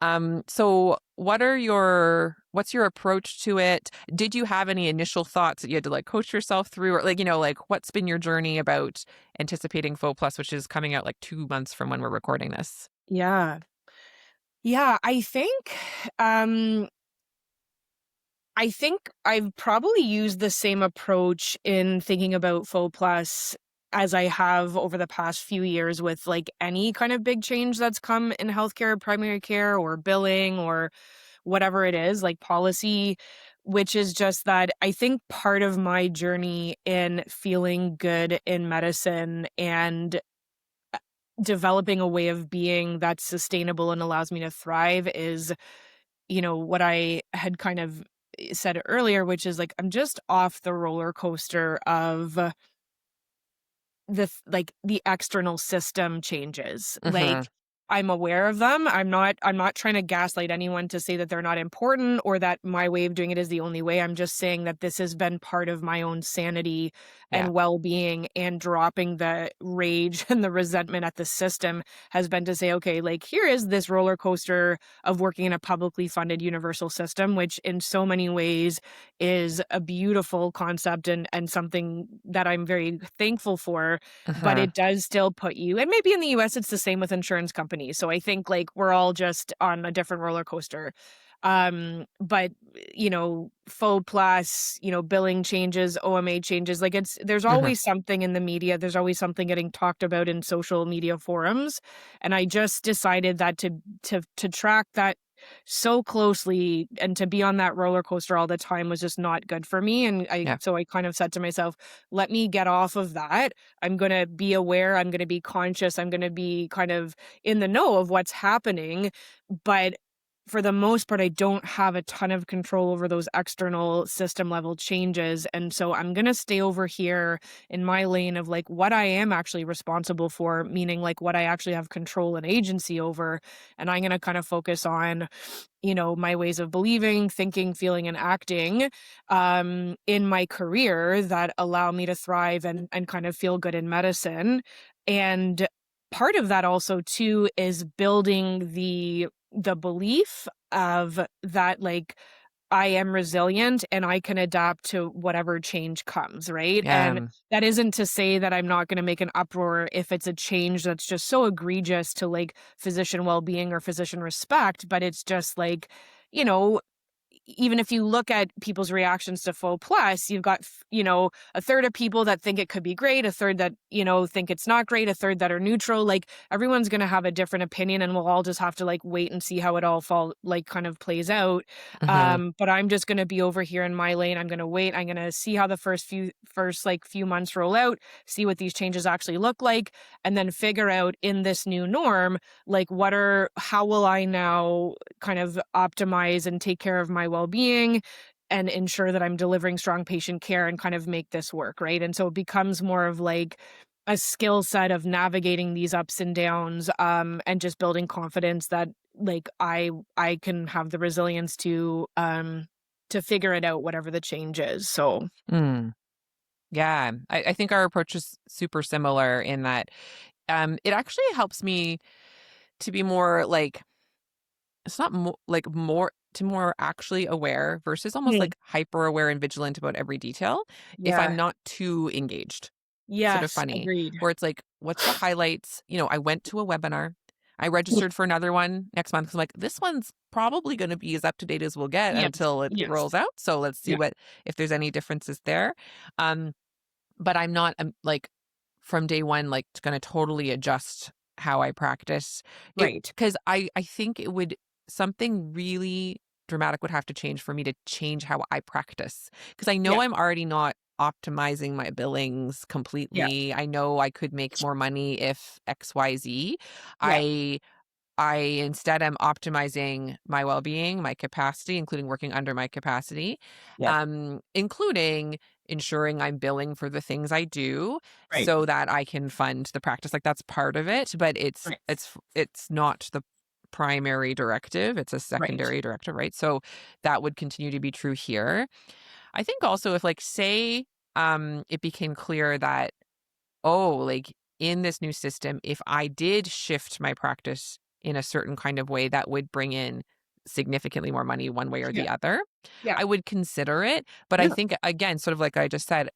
Yeah. So what's your approach to it? Did you have any initial thoughts that you had to like coach yourself through, or like what's been your journey about anticipating Faux Plus, which is coming out like 2 months from when we're recording this? Yeah. Yeah, um I think I've probably used the same approach in thinking about Faux Plus as I have over the past few years with, like, any kind of big change that's come in healthcare, primary care, or billing, or whatever it is, like policy, which is just that I think part of my journey in feeling good in medicine and developing a way of being that's sustainable and allows me to thrive is, what I had kind of said earlier, which is like I'm just off the roller coaster of the external system changes. Mhm. Like, I'm aware of them. I'm not trying to gaslight anyone to say that they're not important or that my way of doing it is the only way. I'm just saying that this has been part of my own sanity Yeah. and well-being, and dropping the rage and the resentment at the system has been to say, okay, like here is this roller coaster of working in a publicly funded universal system, which in so many ways is a beautiful concept and something that I'm very thankful for, but Uh-huh. it does still put you, and maybe in the US it's the same with insurance companies. So I think like we're all just on a different roller coaster. But faux plus, billing changes, OMA changes, like there's Mhm. always something in the media, there's always something getting talked about in social media forums. And I just decided that to track that so closely and to be on that roller coaster all the time was just not good for me. And Yeah. I kind of said to myself, let me get off of that. I'm going to be aware, I'm going to be conscious, I'm going to be kind of in the know of what's happening. But for the most part, I don't have a ton of control over those external system level changes. And so I'm going to stay over here in my lane of like what I am actually responsible for, meaning like what I actually have control and agency over. And I'm going to kind of focus on, my ways of believing, thinking, feeling, and acting in my career that allow me to thrive and kind of feel good in medicine. And part of that also too is building the belief of that, like, I am resilient and I can adapt to whatever change comes, right? And Yeah. that isn't to say that I'm not going to make an uproar if it's a change that's just so egregious to like physician well-being or physician respect, but it's just like, you know, even if you look at people's reactions to full plus, you've got, a third of people that think it could be great, a third that, think it's not great, a third that are neutral. Like everyone's going to have a different opinion, and we'll all just have to like wait and see how it all kind of plays out. Hmm. But I'm just going to be over here in my lane. I'm going to wait. I'm going to see how the first like few months roll out, see what these changes actually look like, and then figure out in this new norm, like how will I now kind of optimize and take care of my well-being and ensure that I'm delivering strong patient care and kind of make this work, right? And so it becomes more of like a skill set of navigating these ups and downs, and just building confidence that like I can have the resilience to figure it out whatever the change is. So Mm. Yeah, I think our approach is super similar in that it actually helps me to be more like it's not like more actually aware versus almost mm, like hyper aware and vigilant about every detail if I'm yeah. not too engaged. Sort of Yes, funny agreed. where it's like, what's the highlights? I went to a webinar. I registered for another one next month 'cause I'm like, this one's probably going to be as up to date as we'll get Yes, until it yes. rolls out. So let's see Yeah, what if there's any differences there. Um, but I'm not like from day one like going to totally adjust how I practice. It right. because I think it would something really dramatic would have to change for me to change how I practice because I know Yeah, I'm already not optimizing my billings yeah, completely. I know I could make more money if XYZ. yeah, I I instead am optimizing my well-being, my capacity, including working under my capacity, yeah, including ensuring I'm billing for the things I do right, so that I can fund the practice. Like that's part of it, but it's right, it's it's not the primary directive. It's a right. secondary directive, right? So that would continue to be true here. I think also if like say it became clear that oh, like in this new system, if I did shift my practice in a certain kind of way that would bring in significantly more money one way or Yeah, the other, yeah, I would consider it. But I yeah, think, again, sort of like I just said,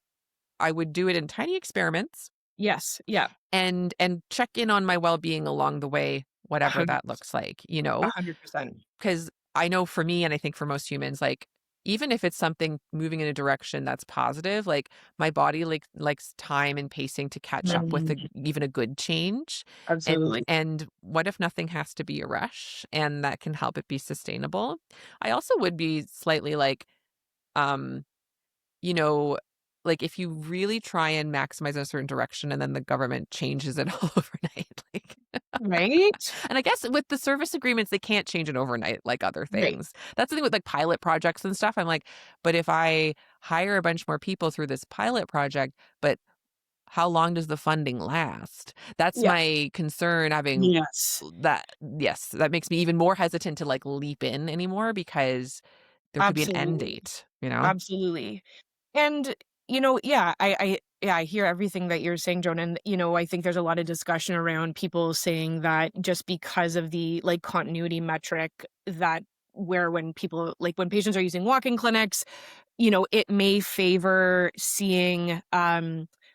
I would do it in tiny experiments yes, yeah, and check in on my well-being along the way, whatever 100 that looks like, 100%. 'cause I know for me, and I think for most humans, like, even if it's something moving in a direction that's positive, like, my body, likes time and pacing to catch up with Mm, even a good change, absolutely. and what if nothing has to be a rush, and that can help it be sustainable? I also would be slightly like, um, you know, like, if you really try and maximize in a certain direction and then the government changes it all overnight, like Right? and I guess with the service agreements, they can't change it overnight like other Right. things. That's the thing with like pilot projects and stuff. I'm like, but if I hire a bunch more people through this pilot project, but how long does the funding last? That's Yes, my concern having yes, that. Yes, that makes me even more hesitant to like leap in anymore because there could be an end absolutely, date. absolutely. And, yeah, I hear everything that you're saying, Joan, and, I think there's a lot of discussion around people saying that just because of the, like, continuity metric that where when patients are using walk-in clinics, it may favor seeing,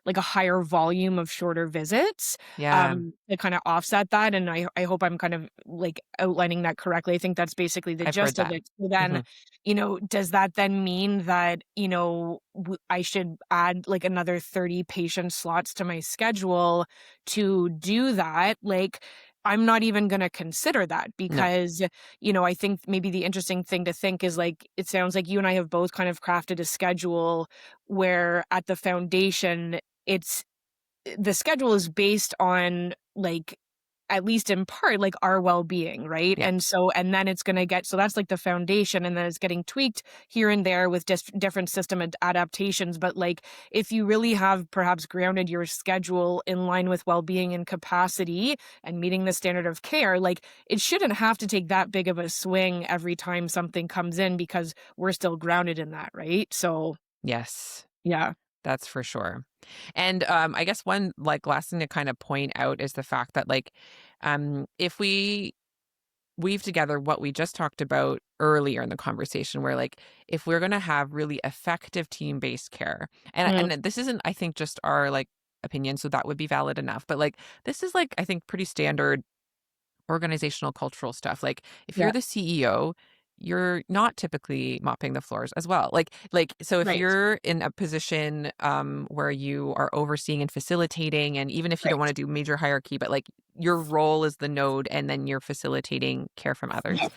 like a higher volume of shorter visits, Yeah, to kinda offset that, and I hope I'm kind of, like, outlining that correctly. I think that's basically the I've heard gist of that. it. So then, Hmm. does that then mean that, I should add, like, another 30 patient slots to my schedule to do that? Like, I'm not even gonna consider that No, because I think maybe the interesting thing to think is like, it sounds like you and I have both kind of crafted a schedule where at the foundation, it's the schedule is based on like, at least in part, like our well-being, right? yeah, And then it's going to get, so that's like the foundation, and then it's getting tweaked here and there with just different system adaptations. But like, if you really have perhaps grounded your schedule in line with well-being and capacity and meeting the standard of care, like it shouldn't have to take that big of a swing every time something comes in because we're still grounded in that, right? So yes. yeah, That's for sure. And, I guess one, like, last thing to kind of point out is the fact that, like, if we weave together what we just talked about earlier in the conversation where, like, if we're gonna have really effective team-based care mm, and this isn't, I think, just our, like, opinion, so that would be valid enough, but, like, this is, like, I think, pretty standard organizational cultural stuff. Like, if you're yeah, the CEO you're not typically mopping the floors as well. So if Right. you're in a position where you are overseeing and facilitating, and even if you don't want Right. to do major hierarchy, but like your role is the node and then you're facilitating care from others. Yeah.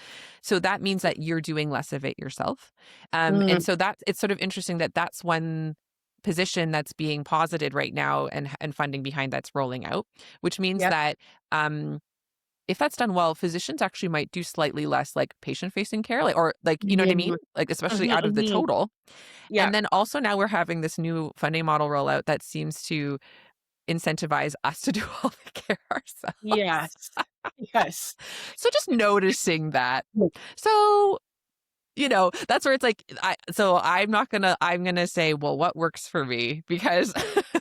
So that means that you're doing less of it yourself. And Mm, so it's sort of interesting that that's one position that's being posited right now, and funding behind that's rolling out, which means yep. that um if that's done well, physicians actually might do slightly less like patient-facing care, like, or like, you know what I mean? Mhm. Like, especially Mhm, out of the mhm. total. Yeah. And then also now we're having this new funding model rollout that seems to incentivize us to do all the care ourselves. Yes. Yes. So just noticing that. Mm. So, that's where it's like, I'm gonna say, well, what works for me? Because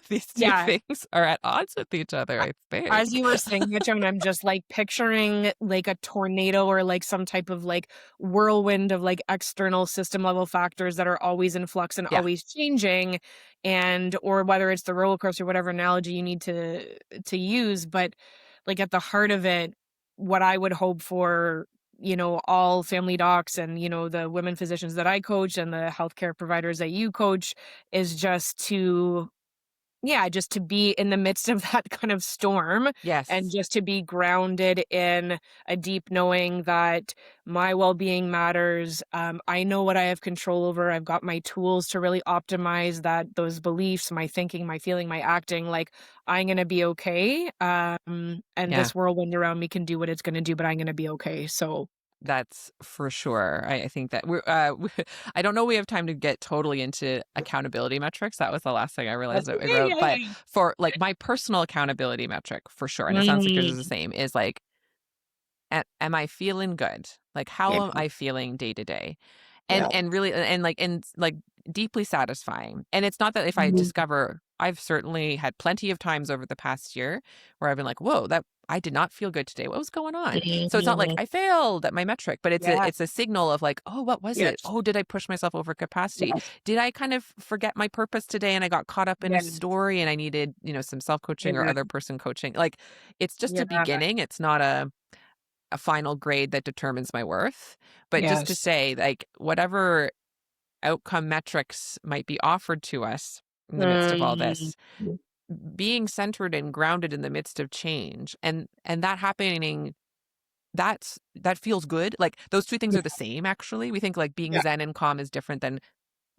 these two Yeah. things are at odds with each other, I think. As you were saying it, and I'm just, like, picturing, like, a tornado or, like, some type of, like, whirlwind of, like, external system level factors that are always in flux and Yeah. always changing, and or whether it's the roller coaster, whatever analogy you need to use, but, like, at the heart of it, what I would hope for, all family docs and, the women physicians that I coach and the healthcare providers that you coach is just to yeah, just to be in the midst of that kind of storm and Yes. just to be grounded in a deep knowing that my well-being matters. I know what I have control over. I've got my tools to really optimize those beliefs, my thinking, my feeling, my acting. Like I'm gonna be okay. And Yeah. this whirlwind around me can do what it's gonna do, but I'm gonna be okay. So That's for sure. I think that I don't know we have time to get totally into accountability metrics. That was the last thing I realized that's that I okay. wrote. Yeah, But yeah, for like my personal accountability metric, for sure, and it sounds like yours is the Mm, same, is like, am I feeling good? Like, how yeah, am I feeling day to day? And yeah. and really and deeply satisfying. And it's not that if I Mhm. discover I've certainly had plenty of times over the past year where I've been like, "Whoa, that I did not feel good today. What was going on?" So it's not like Mhm. I failed at my metric, but Yeah. it's a signal of like, "Oh, what was it? Yes. Oh, did I push myself over capacity? Yes. Did I kind of forget my purpose today and I got caught up in a Yes. story and I needed, some self-coaching or Yeah. other person coaching?" Like, it's just a Yeah. beginning. It's not a final grade that determines my worth, but just to Yes. say, like, whatever outcome metrics might be offered to us in the midst of all Mm. this, being centered and grounded in the midst of change, and that happening, that feels good. Like, those two things Yeah, are the same, actually. We think like being yeah, zen and calm is different than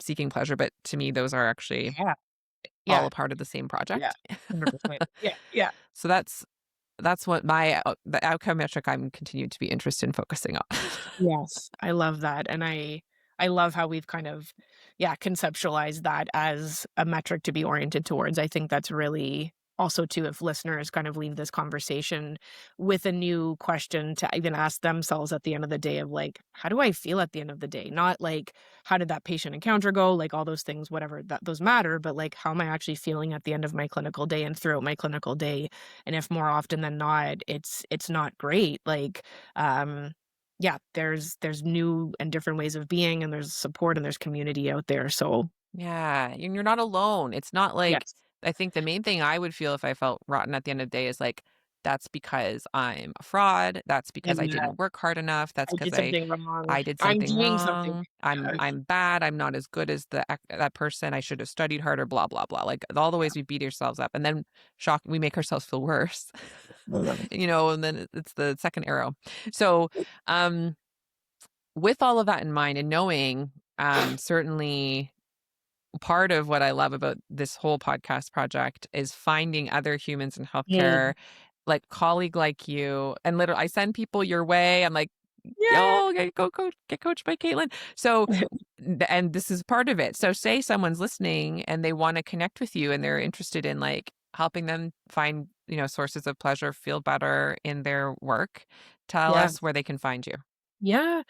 seeking pleasure, but to me those are actually yeah, all yeah, a part of the same yeah, project. 100%. Yeah, yeah. So that's what the outcome metric I'm continued to be interested in focusing on. Yes, I love that, and I love how we've kind of, yeah, conceptualized that as a metric to be oriented towards. I think that's really also too if listeners kind of leave this conversation with a new question to even ask themselves at the end of the day of like, how do I feel at the end of the day? Not like how did that patient encounter go? Like all those things, whatever that those matter, but like how am I actually feeling at the end of my clinical day and throughout my clinical day? And if more often than not, it's not great, like yeah, there's new and different ways of being, and there's support, and there's community out there, so Yeah, and you're not alone. It's not like, yes. I think the main thing I would feel if I felt rotten at the end of the day is like, that's because I'm a fraud. That's because I And, didn't work hard enough. That's I because did something wrong. I did I'm something doing something wrong. yes. I'm bad. I'm not as good as that person. I should have studied harder. Blah blah blah. Like all the ways we beat ourselves up, and then we make ourselves feel worse. And then it's the second arrow. So, um, with all of that in mind, and knowing, certainly part of what I love about this whole podcast project is finding other humans in healthcare, Mm. like colleague like you, and literally I send people your way. I'm like, Yeah. yo, get coached by Caitlin. So, and this is part of it. So, say someone's listening and they want to connect with you and they're interested in like helping them find, sources of pleasure, feel better in their work. Tell Yeah. us where they can find you. Yeah.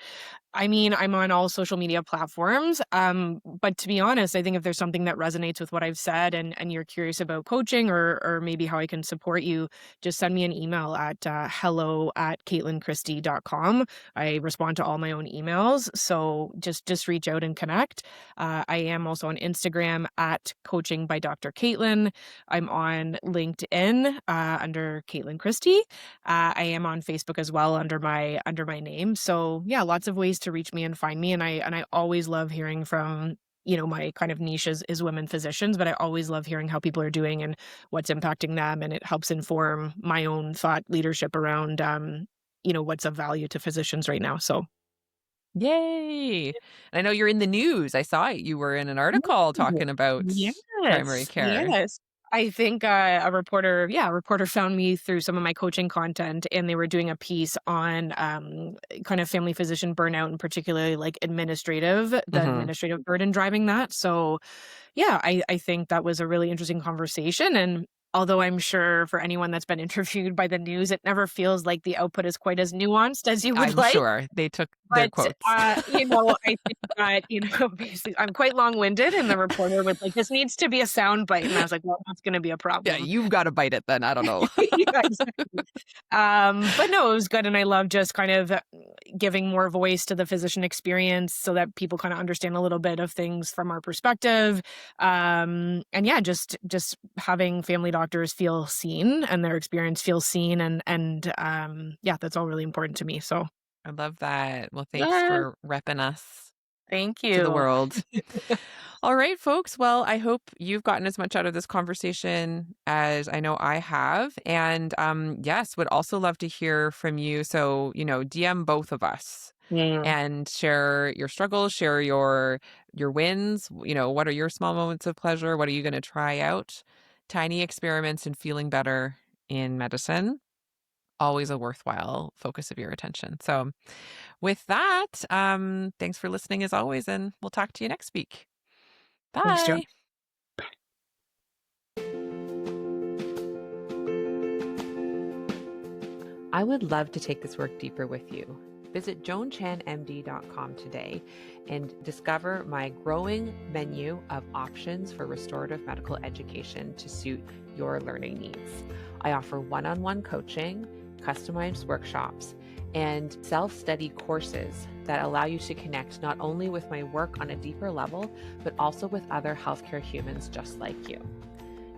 I mean, I'm on all social media platforms. But to be honest, I think if there's something that resonates with what I've said and you're curious about coaching or maybe how I can support you, just send me an email at hello@caitlinchristie.com. I respond to all my own emails. So just reach out and connect. I am also on Instagram at coaching by Dr. Caitlin. I'm on LinkedIn under Caitlin Christie. I am on Facebook as well under my name. So yeah, lots of ways to reach me and find me. And I always love hearing from, my kind of niche is women physicians, but I always love hearing how people are doing and what's impacting them. And it helps inform my own thought leadership around, what's of value to physicians right now. So Yay. And I know you're in the news. I saw it. You were in an article Ooh, talking about primary yes, care. yes. I think, a reporter found me through some of my coaching content, and they were doing a piece on, kind of family physician burnout, and particularly, like, the Mhm. administrative burden driving that. So, yeah, I think that was a really interesting conversation, and although I'm sure for anyone that's been interviewed by the news, it never feels like the output is quite as nuanced as you would I'm like. sure they took their But, quotes. I think that, basically I'm quite long-winded, and the reporter was like, "This needs to be a sound bite," and I was like, "Well, that's gonna be a Yeah, problem." you've got to bite it then. I don't know. Yeah, exactly. But no, it was good, and I love just kind of giving more voice to the physician experience so that people kinda understand a little bit of things from our perspective. And yeah, just having family doctors feel seen and their experience feel seen and yeah, that's all really important to me, so I love that. Well, thanks yeah, for repping us thank to the you. world. All right, folks. Well, I hope you've gotten as much out of this conversation as I know I have. And yes, would also love to hear from you. So, DM both of us Mm, and share your struggles, share your wins. What are your small moments of pleasure? What are you going to try out? Tiny experiments in feeling better in medicine. Always a worthwhile focus of your attention. So, with that, thanks for listening as always, and we'll talk to you next week. thanks, Joan. Bye. I would love to take this work deeper with you. Visit joanchanmd.com today and discover my growing menu of options for restorative medical education to suit your learning needs. I offer one-on-one coaching, customized workshops, and self-study courses that allow you to connect not only with my work on a deeper level, but also with other healthcare humans just like you.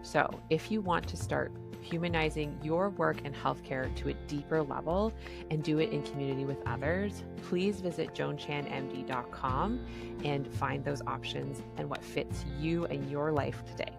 So if you want to start humanizing your work in healthcare to a deeper level and do it in community with others, please visit joanchanmd.com and find those options and what fits you and your life today.